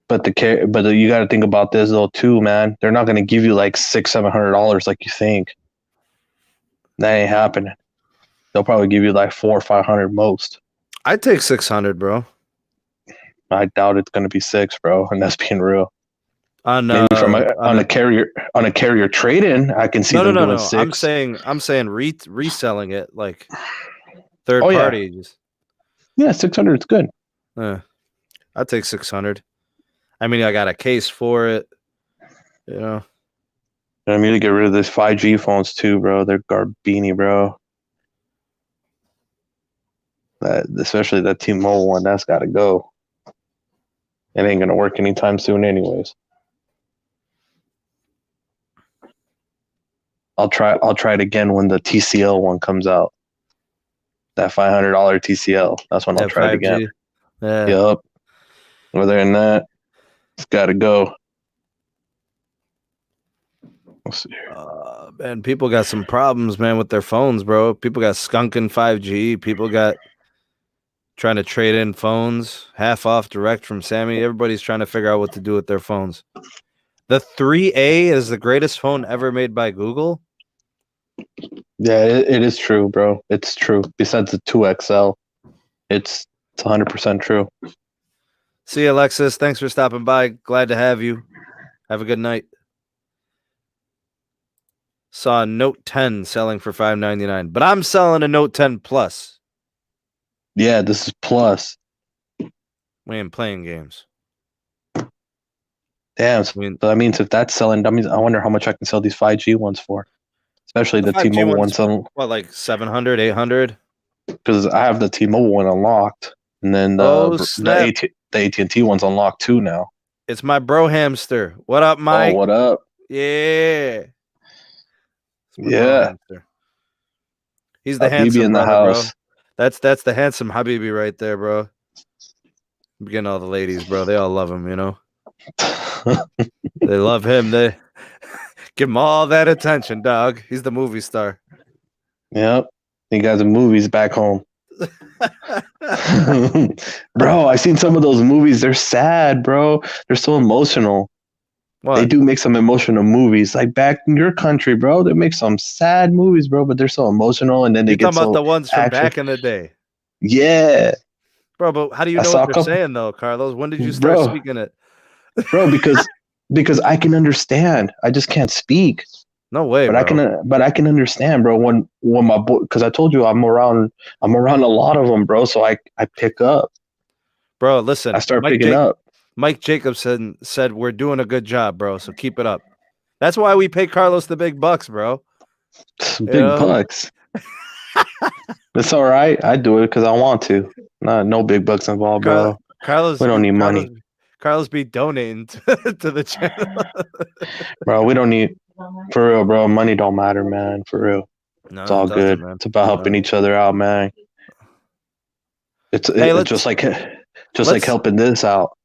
But you got to think about this though too, man. They're not going to give you like $600-700 like you think. That ain't happening. They'll probably give you like $400 or $500 most. I'd take 600, bro. I doubt it's going to be 6, bro, and that's being real. Maybe on a carrier trade-in, I can see them doing 6. I'm saying reselling it like third party. Yeah, 600 is good. I'd take 600. I mean, I got a case for it. You know. I need to get rid of this 5G phones too, bro. They're garbini, bro. Especially that T-Mobile one, that's got to go. It ain't gonna work anytime soon, anyways. I'll try it again when the TCL one comes out. That $500 TCL. That's when I'll try 5G. It again. Yeah. Yep. Other than that, it's got to go. Let's see. Man, people got some problems, man, with their phones, bro. People got skunking 5G. People got trying to trade in phones, half off direct from Sammy. Everybody's trying to figure out what to do with their phones. The 3A is the greatest phone ever made by Google. Yeah, it is true, bro. It's true. Besides the 2XL, it's 100% true. See you, Alexis. Thanks for stopping by. Glad to have you. Have a good night. Saw a Note 10 selling for $599, but I'm selling a Note 10 Plus. Yeah, this is Plus. We ain't playing games. Damn, that means if that's selling, that means I wonder how much I can sell these 5G ones for. Especially the T-Mobile ones. What, like 700, 800? Because I have the T-Mobile one unlocked. And then the AT&T one's unlocked too now. It's my bro hamster. What up, Mike? Oh, what up? Yeah. Yeah. He's the handsome in the house. Bro. That's the handsome Habibi right there, bro. I'm getting all the ladies, bro. They all love him, you know. They love him. They give him all that attention, dog. He's the movie star. Yep. He got the movies back home. Bro, I seen some of those movies. They're sad, bro. They're so emotional. What? They do make some emotional movies. Like back in your country, bro, they make some sad movies, bro, but they're so emotional. And then they get talking about the ones from back in the day. Yeah. Bro, but how do you know what they're saying, though, Carlos? When did you start speaking it? Bro, because I can understand. I just can't speak. No way, but bro. I can understand, bro. When my boy, because I told you I'm around a lot of them, bro. So I pick up. Bro, listen. I start picking up. Mike Jacobson said we're doing a good job, bro. So keep it up. That's why we pay Carlos the big bucks, bro. Bucks. It's all right. I do it because I want to. No big bucks involved, bro. Carlos, we don't need money. Carlos be donating to the channel. Bro, we don't need. For real, bro. Money don't matter, man. For real. No, it's all good. Man. It's about helping each other out, man. It's just like helping this out.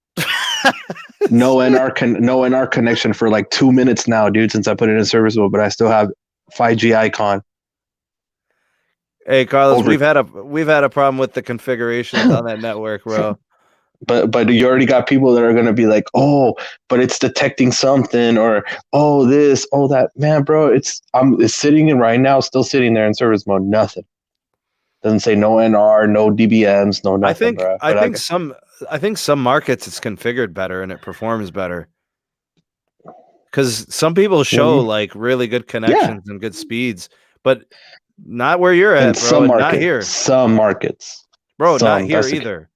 No NR connection for like 2 minutes now, dude, since I put it in service mode, but I still have 5G icon. Hey, Carlos, we've had a problem with the configurations on that network, bro. But you already got people that are gonna be like, oh, but it's detecting something, or oh this, oh that. Man, bro, it's sitting in right now, still sitting there in service mode. Nothing. Doesn't say no NR, no DBMs, no nothing. I think some markets it's configured better and it performs better. Because some people show like really good connections and good speeds, but not where you're at, bro. Not here. Some markets, bro. Not here either.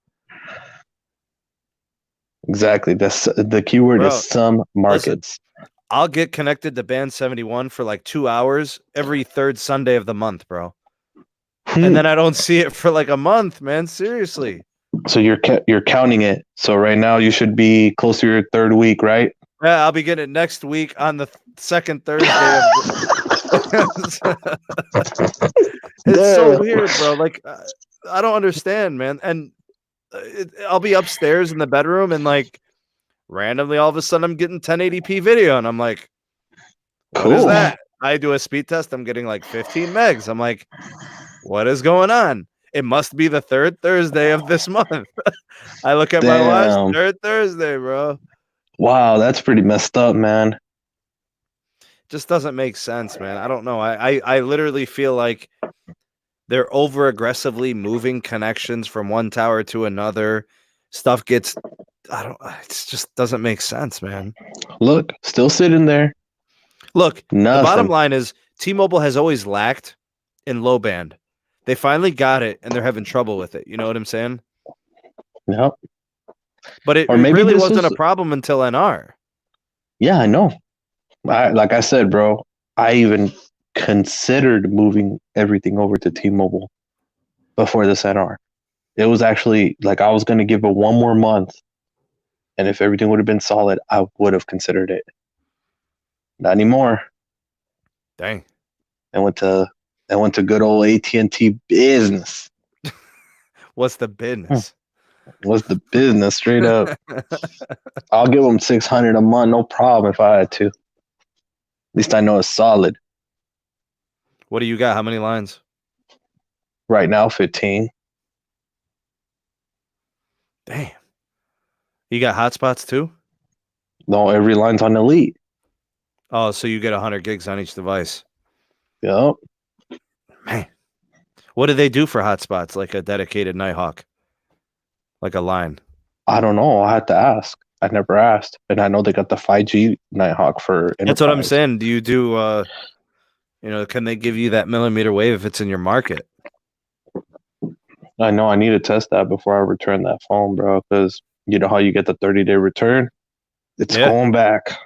Exactly. That's the keyword is some markets. Listen, I'll get connected to Band 71 for like 2 hours every third Sunday of the month, bro. And then I don't see it for like a month, man. Seriously. So you're counting it. So right now you should be close to your third week, right? Yeah, I'll be getting it next week on the second Thursday. It's so weird, bro. Like, I don't understand, man. And I'll be upstairs in the bedroom, and like randomly, all of a sudden, I'm getting 1080p video, and I'm like, "What is that?" I do a speed test. I'm getting like 15 megs. I'm like, "What is going on?" It must be the third Thursday of this month. I look at my watch, third Thursday, bro. Wow, that's pretty messed up, man. Just doesn't make sense, man. I don't know. I literally feel like they're over aggressively moving connections from one tower to another. Stuff gets, it just doesn't make sense, man. Look, still sitting there. Look, the bottom line is T-Mobile has always lacked in low band. They finally got it, and they're having trouble with it. You know what I'm saying? Yep. But it really wasn't a problem until NR. Yeah, I know. Like I said, bro, I even considered moving everything over to T-Mobile before this NR. It was actually like I was going to give it one more month, and if everything would have been solid, I would have considered it. Not anymore. Dang. I went to good old AT&T business. What's the business? What's the business? Straight up. I'll give them $600 a month, no problem if I had to. At least I know it's solid. What do you got? How many lines? Right now, 15. Damn. You got hotspots too? No, every line's on Elite. Oh, so you get 100 gigs on each device. Yep. Man. What do they do for hotspots? Like a dedicated Nighthawk? Like a line? I don't know. I had to ask. I never asked. And I know they got the 5G Nighthawk for Enterprise. That's what I'm saying. Do you do, can they give you that millimeter wave if it's in your market? I know. I need to test that before I return that phone, bro, because you know how you get the 30-day return? It's going back.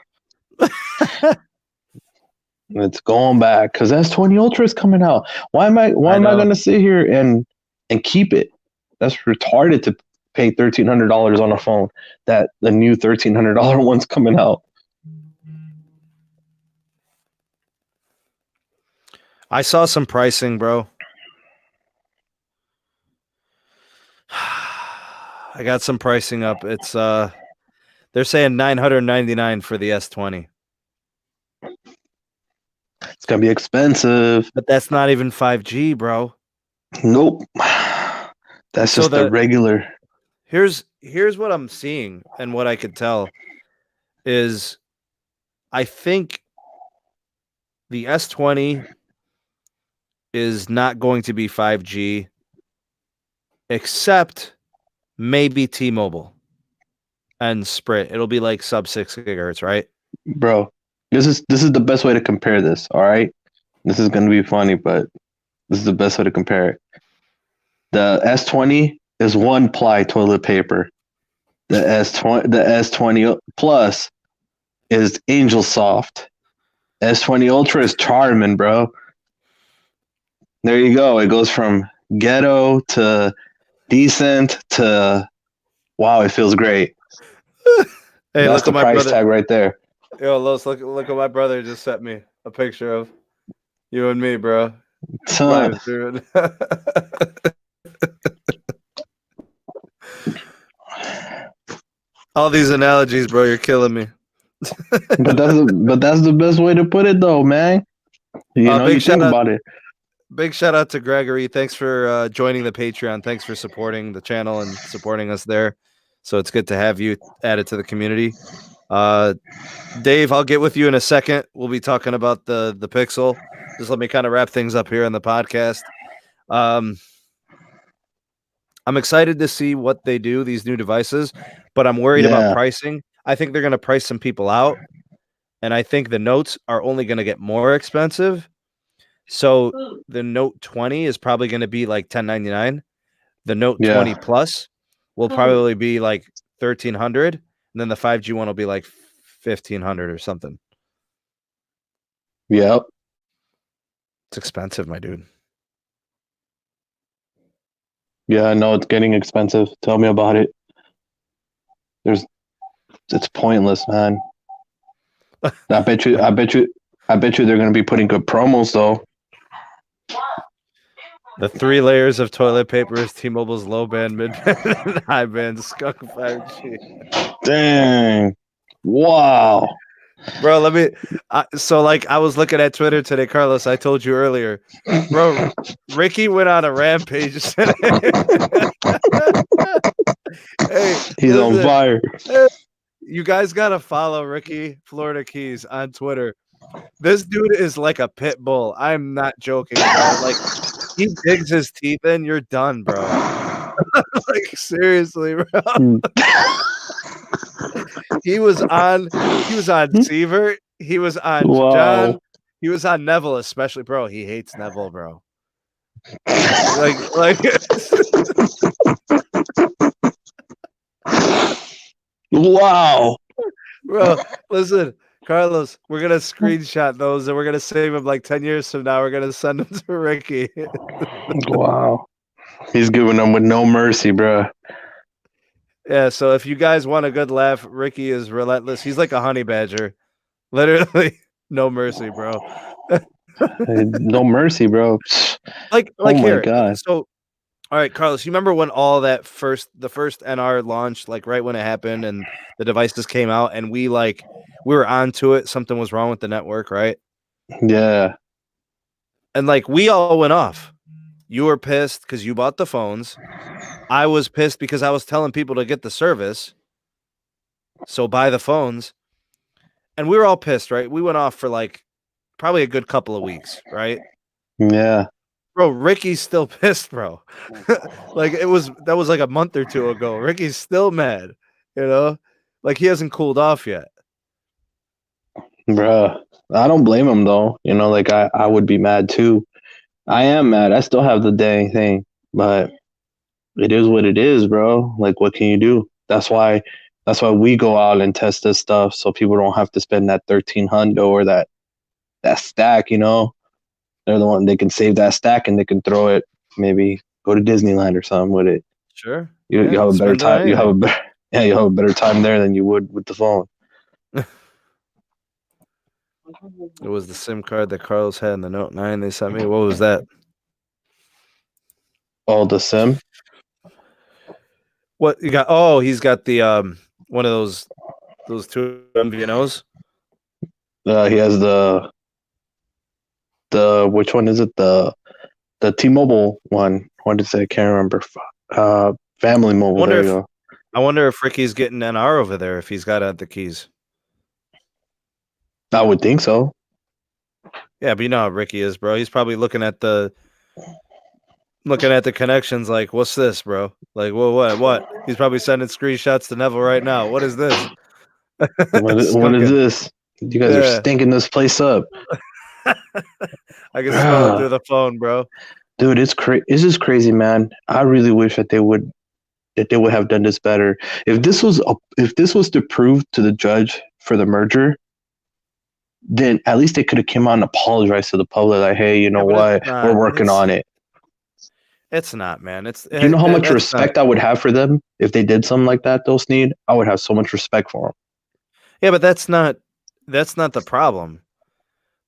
It's going back because S20 Ultra is coming out. Why am I going to sit here and keep it? That's retarded to pay $1,300 on a phone that the new $1,300 one's coming out. I saw some pricing, bro. I got some pricing up. It's they're saying $999 for the S20. It's gonna be expensive. But that's not even 5G, bro. Nope. That's just the regular. Here's what I'm seeing, and what I could tell is I think the S20 is not going to be 5G, except maybe T-Mobile and Sprint. It'll be like sub 6 gigahertz, right? Bro, this is the best way to compare this, all right? This is going to be funny, but this is the best way to compare it. The S20 is one ply toilet paper. The S20 Plus is Angel Soft. S20 Ultra is Charmin, bro. There you go. It goes from ghetto to decent to wow, it feels great. Hey, that's the price tag right there. Yo, Los, look what my brother just sent me a picture of you and me, bro. Son. All these analogies, bro, you're killing me. but that's the best way to put it, though, man. You know, you think about it. Big shout out to Gregory. Thanks for joining the Patreon. Thanks for supporting the channel and supporting us there. So it's good to have you added to the community. Dave, I'll get with you in a second. We'll be talking about the Pixel. Just let me kind of wrap things up here on the podcast. I'm excited to see what they do, these new devices, but I'm worried about pricing. I think they're going to price some people out, and I think the Notes are only going to get more expensive. So the Note 20 is probably going to be like $1,099. The Note 20 Plus will probably be like $1,300, and then the 5G one will be like $1,500 or something. Yep, it's expensive, my dude. Yeah, I know it's getting expensive. Tell me about it. It's pointless, man. I bet you they're going to be putting good promos though. The 3 layers of toilet paper is T-Mobile's low band, mid band, and high band skunk 5G. Dang! Wow, bro. Let me. So like, I was looking at Twitter today, Carlos. I told you earlier, bro. Ricky went on a rampage. Hey, he's on fire. You guys gotta follow Ricky Florida Keys on Twitter. This dude is like a pit bull. I'm not joking, bro. Like, he digs his teeth in, you're done, bro. Like, seriously, bro. He was on Seaver. He was on John. He was on Neville, especially, bro. He hates Neville, bro. like wow. Bro, listen, Carlos, we're gonna screenshot those and we're gonna save them like 10 years from now. We're gonna send them to Ricky. Wow. He's giving them with no mercy, bro. Yeah, so if you guys want a good laugh, Ricky is relentless. He's like a honey badger. Literally, no mercy, bro. No mercy, bro. Like oh here. My God. So, all right, Carlos, you remember when all that the first NR launched, like right when it happened and the devices came out and we were onto it, something was wrong with the network, right? Yeah. And like we all went off. You were pissed because you bought the phones. I was pissed because I was telling people to get the service. So buy the phones. And we were all pissed, right? We went off for like probably a good couple of weeks, right? Yeah. Bro, Ricky's still pissed, bro. Like that was like a month or two ago. Ricky's still mad, you know? Like he hasn't cooled off yet. Bruh. I don't blame him though. You know, like I would be mad too. I am mad. I still have the dang thing, but it is what it is, bro. Like what can you do? That's why we go out and test this stuff so people don't have to spend that $1,300 or that stack, you know. They're the one they can save that stack and they can throw it, maybe go to Disneyland or something with it. Sure. You have a better time. You have a better time there than you would with the phone. It was the SIM card that Carlos had in the Note 9 they sent me. What was that? Oh, the SIM? What you got? Oh, he's got the one of those 2 MVNOs. He has the which one is it? The T-Mobile one. What did it say? I can't remember. Family Mobile. There you go. I wonder if Ricky's getting NR over there if he's got the keys. I would think so. Yeah, but you know how Ricky is, bro. He's probably looking at the connections like, what's this, bro? Like, what? He's probably sending screenshots to Neville right now. What is this? What is this? You guys are stinking this place up. I can smell it through the phone, bro. Dude, it's just crazy, man. I really wish that they would have done this better. If this was to prove to the judge for the merger, then at least they could have come out and apologized to the public, like, hey, you know what? We're working on it. It's not, man. Do you know how much respect I would have for them if they did something like that, though, Sneed? I would have so much respect for them. Yeah, but that's not the problem.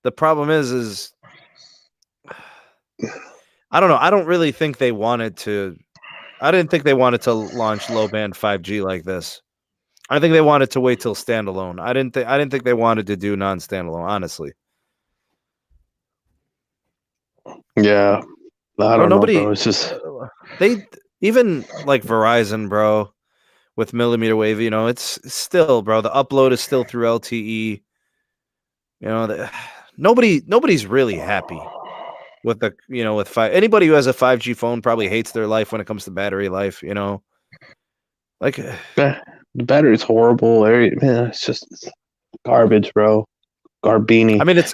The problem is I don't know. I don't really think they wanted to. I didn't think they wanted to launch low band 5G like this. I think they wanted to wait till standalone. I didn't think they wanted to do non-standalone, honestly. Yeah. I don't know, bro. It's just they even like Verizon, bro, with millimeter wave, you know, it's still, bro, the upload is still through LTE. You know, nobody's really happy with with 5. Anybody who has a 5G phone probably hates their life when it comes to battery life, you know. Like the battery's horrible. Man, it's just garbage, bro. Garbini. I mean, it's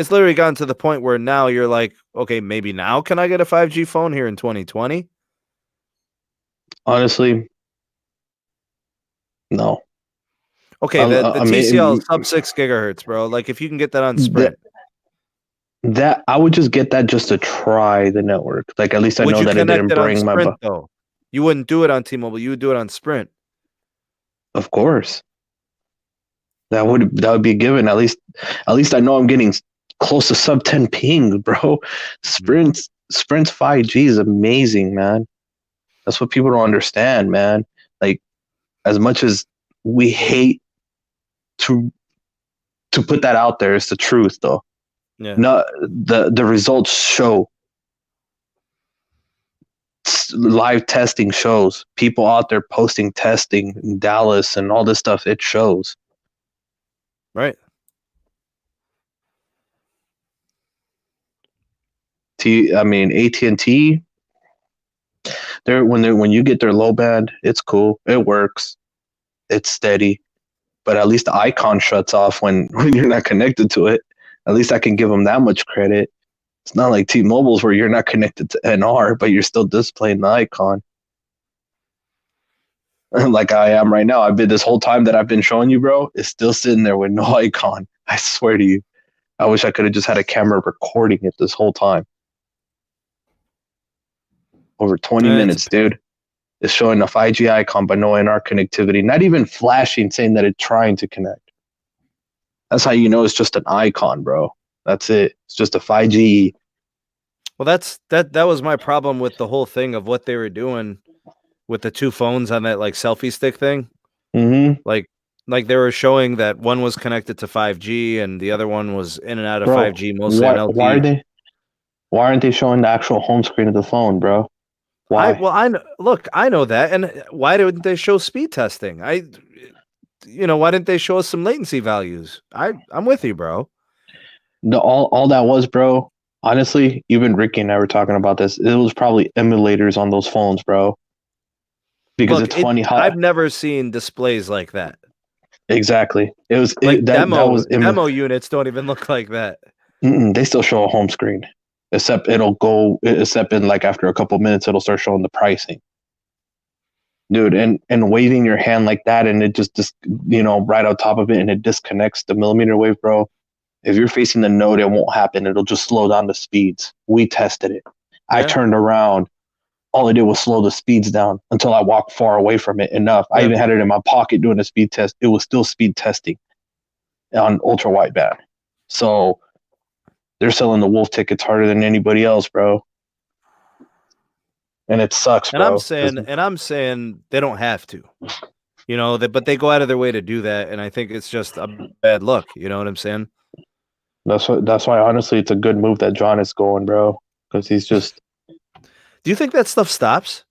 literally gotten to the point where now you're like, okay, maybe now can I get a 5G phone here in 2020? Honestly, no. Okay, the TCL is sub 6 gigahertz, bro. Like if you can get that on Sprint. That I would just get that just to try the network. Like at least I know that it didn't bring my Sprint, though. You wouldn't do it on T-Mobile. You would do it on Sprint. Of course. That would be given. At least I know I'm getting close to sub 10 ping, bro. Sprint's 5G is amazing, man. That's what people don't understand, man. Like, as much as we hate to put that out there, it's the truth, though. Yeah. No, the results show. Live testing shows. People out there posting testing in Dallas and all this stuff. It shows. Right. I mean, AT&T. When you get their low band, it's cool. It works. It's steady. But at least the icon shuts off when you're not connected to it. At least I can give them that much credit. It's not like T-Mobile's where you're not connected to NR, but you're still displaying the icon. Like I am right now. I've been this whole time that I've been showing you, bro. It's still sitting there with no icon. I swear to you. I wish I could have just had a camera recording it this whole time. Over 20 minutes, dude. It's showing a 5G icon, but no NR connectivity. Not even flashing, saying that it's trying to connect. That's how you know it's just an icon, bro. That's it. It's just a 5G. Well, that was my problem with the whole thing of what they were doing with the two phones on that like selfie stick thing. Mm-hmm. Like they were showing that one was connected to 5G and the other one was in and out of 5G, mostly on LTE. Why aren't they showing the actual home screen of the phone, bro? Why? I know that. And why didn't they show speed testing? Why didn't they show us some latency values? I'm with you, bro. All that was, bro. Honestly, even Ricky and I were talking about this. It was probably emulators on those phones, bro. Because it's funny how I've never seen displays like that. Exactly. It was like demo units don't even look like that. They still show a home screen, except in like after a couple minutes, it'll start showing the pricing. Dude, and waving your hand like that, and it just right on top of it, and it disconnects the millimeter wave, bro. If you're facing the node, it won't happen. It'll just slow down the speeds. We tested it. Yeah. I turned around. All I did was slow the speeds down until I walked far away from it enough. Yeah. I even had it in my pocket doing a speed test. It was still speed testing on ultra wideband. So they're selling the wolf tickets harder than anybody else, bro. And it sucks, bro. And I'm saying they don't have to, but they go out of their way to do that. And I think it's just a bad look. You know what I'm saying? That's why, honestly, it's a good move that John is going, bro. Because he's just. Do you think that stuff stops?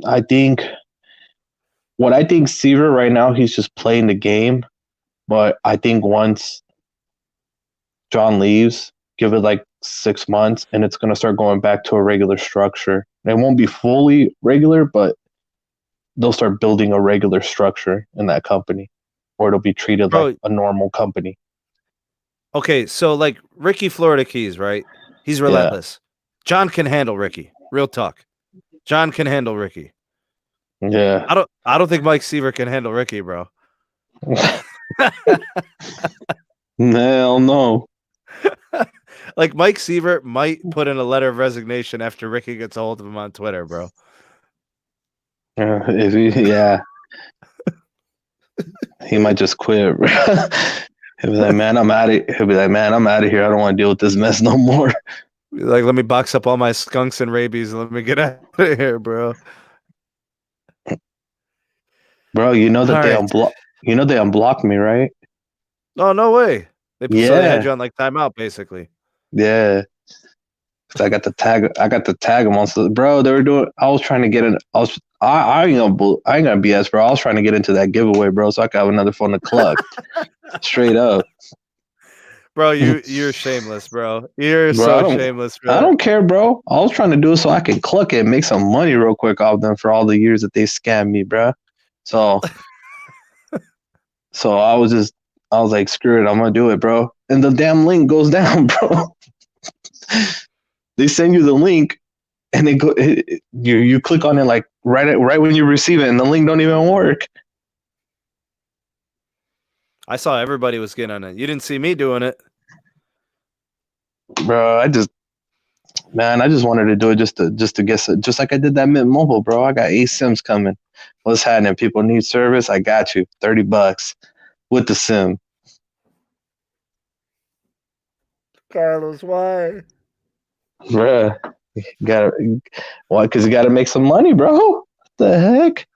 I think Cesar right now, he's just playing the game. But I think once John leaves, give it like 6 months, and it's going to start going back to a regular structure. It won't be fully regular, but they'll start building a regular structure in that company, or it'll be treated like a normal company. Okay, so like Ricky Florida Keys, right? He's relentless. Yeah. John can handle Ricky. Real talk. John can handle Ricky. Yeah. I don't think Mike Seaver can handle Ricky, bro. Hell no. Like Mike Seaver might put in a letter of resignation after Ricky gets a hold of him on Twitter, bro. Yeah. He might just quit, bro. He'll be like, man, I'm out of here. I don't want to deal with this mess no more. Like, let me box up all my skunks and rabies and let me get out of here, bro. Bro, they unblocked me, right? Oh, no way. So they had you on like timeout, basically. Yeah. I got the tag them on. Bro, they were doing. I was trying to get in. I ain't gonna BS, bro. I was trying to get into that giveaway, bro, so I could have another phone to cluck. Straight up. Bro, you're shameless, bro. You're so shameless, bro. I don't care, bro. I was trying to do it so I can cluck it and make some money real quick off them for all the years that they scammed me, bro. So I was like, screw it, I'm gonna do it, bro. And the damn link goes down, bro. They send you the link, and you click on it like right when you receive it, and the link don't even work. I saw everybody was getting on it. You didn't see me doing it, bro. I just wanted to do it just to get, just like I did that Mint Mobile, bro. I got 8 Sims coming. What's happening? People need service. I got you. $30. with the sim. Carlos, why? Bruh, why? Because you got to make some money, bro. What the heck?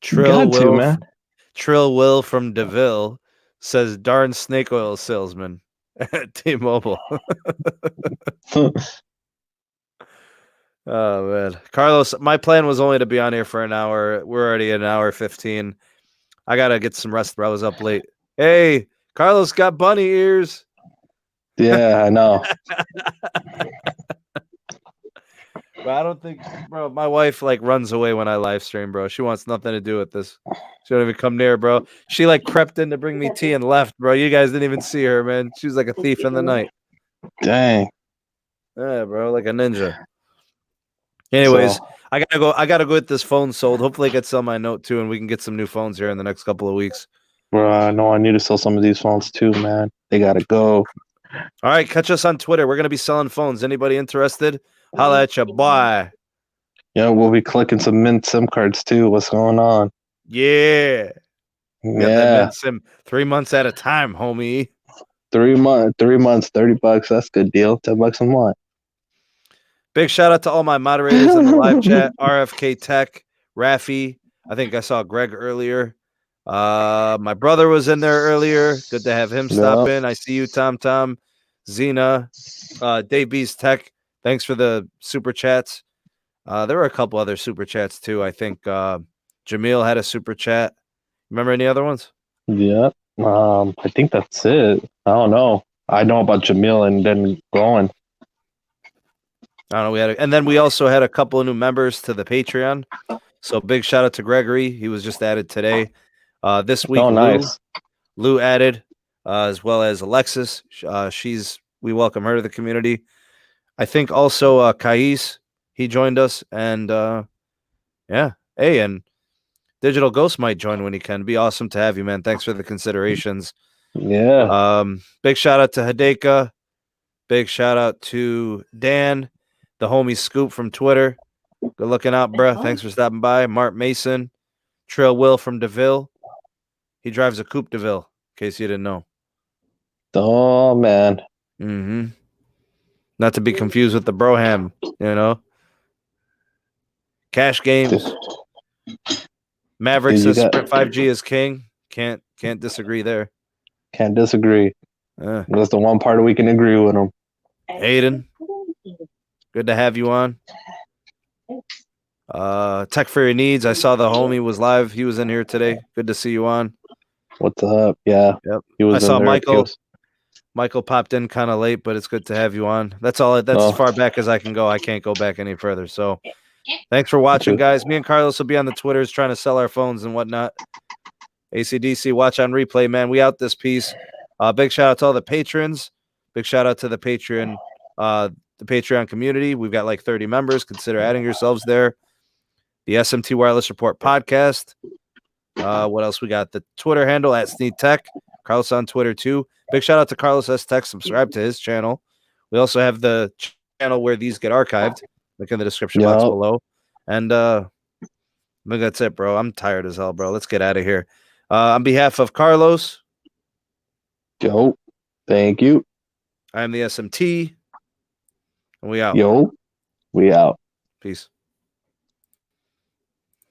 Trill Will from DeVille says, "Darn snake oil salesman at T-Mobile." Oh man, Carlos, my plan was only to be on here for an hour. We're already at an hour 15. I gotta get some rest, bro. I was up late. Hey, Carlos got bunny ears. Yeah, I know. But I don't think, bro, my wife like runs away when I live stream, bro. She wants nothing to do with this. She don't even come near, bro. She like crept in to bring me tea and left, bro. You guys didn't even see her, man. She was like a thief in the night. Dang. Yeah, bro, like a ninja. Anyways, so, I gotta go get this phone sold. Hopefully I can sell my Note 2 and we can get some new phones here in the next couple of weeks. Bro, I know I need to sell some of these phones too, man. They gotta go. All right, catch us on Twitter. We're gonna be selling phones. Anybody interested? Holla at ya, boy. Yeah, we'll be collecting some mint SIM cards too. What's going on? Yeah. Yeah. Got that mint SIM 3 months at a time, homie. 3 months, $30. That's a good deal. $10 a month. Big shout out to all my moderators in the live chat. RFK Tech, Rafi. I think I saw Greg earlier. My brother was in there earlier. Good to have him stop in. I see you, Tom, Zena, Dave B's Tech. Thanks for the super chats. There were a couple other super chats too. I think Jameel had a super chat. Remember any other ones? Yeah. I think that's it. I don't know. I know about Jameel and then Rowan. I don't know. And then we also had a couple of new members to the Patreon. So big shout out to Gregory. He was just added today. This week, nice. Lou added, as well as Alexis. We welcome her to the community. I think also Qais, he joined us, and yeah. Hey, and Digital Ghost might join when he can. It'd be awesome to have you, man. Thanks for the considerations. Yeah. Big shout out to Hideka. Big shout out to Dan, the homie Scoop from Twitter. Good looking out, bruh. Thanks for stopping by. Mark Mason, Trail Will from DeVille. He drives a Coupe DeVille, in case you didn't know. Oh, man. Mm-hmm. Not to be confused with the Broham, you know. Cash Games. Maverick says Sprint 5G is king. Can't disagree there. Can't disagree. That's the one part we can agree with him. Aiden, good to have you on. Tech for your needs. I saw the homie was live. He was in here today. Good to see you on. What's up? Yeah. Yep. He was I saw there. Michael. Michael popped in kind of late, but it's good to have you on. That's all. That's as far back as I can go. I can't go back any further. So thanks for watching, guys. Me and Carlos will be on the Twitters trying to sell our phones and whatnot. ACDC, watch on replay, man. We out this piece. Big shout out to all the patrons. Big shout out to the Patreon community. We've got like 30 members. Consider adding yourselves there. The SMT Wireless Report Podcast. What else we got? The Twitter handle at Sneed Tech. Carlos on Twitter too. Big shout out to Carlos S. Tech. Subscribe to his channel. We also have the channel where these get archived. Look in the description box below. And I think that's it, bro. I'm tired as hell, bro. Let's get out of here. On behalf of Carlos. Yo, thank you. I am the SMT. And we out. Yo, we out. Peace.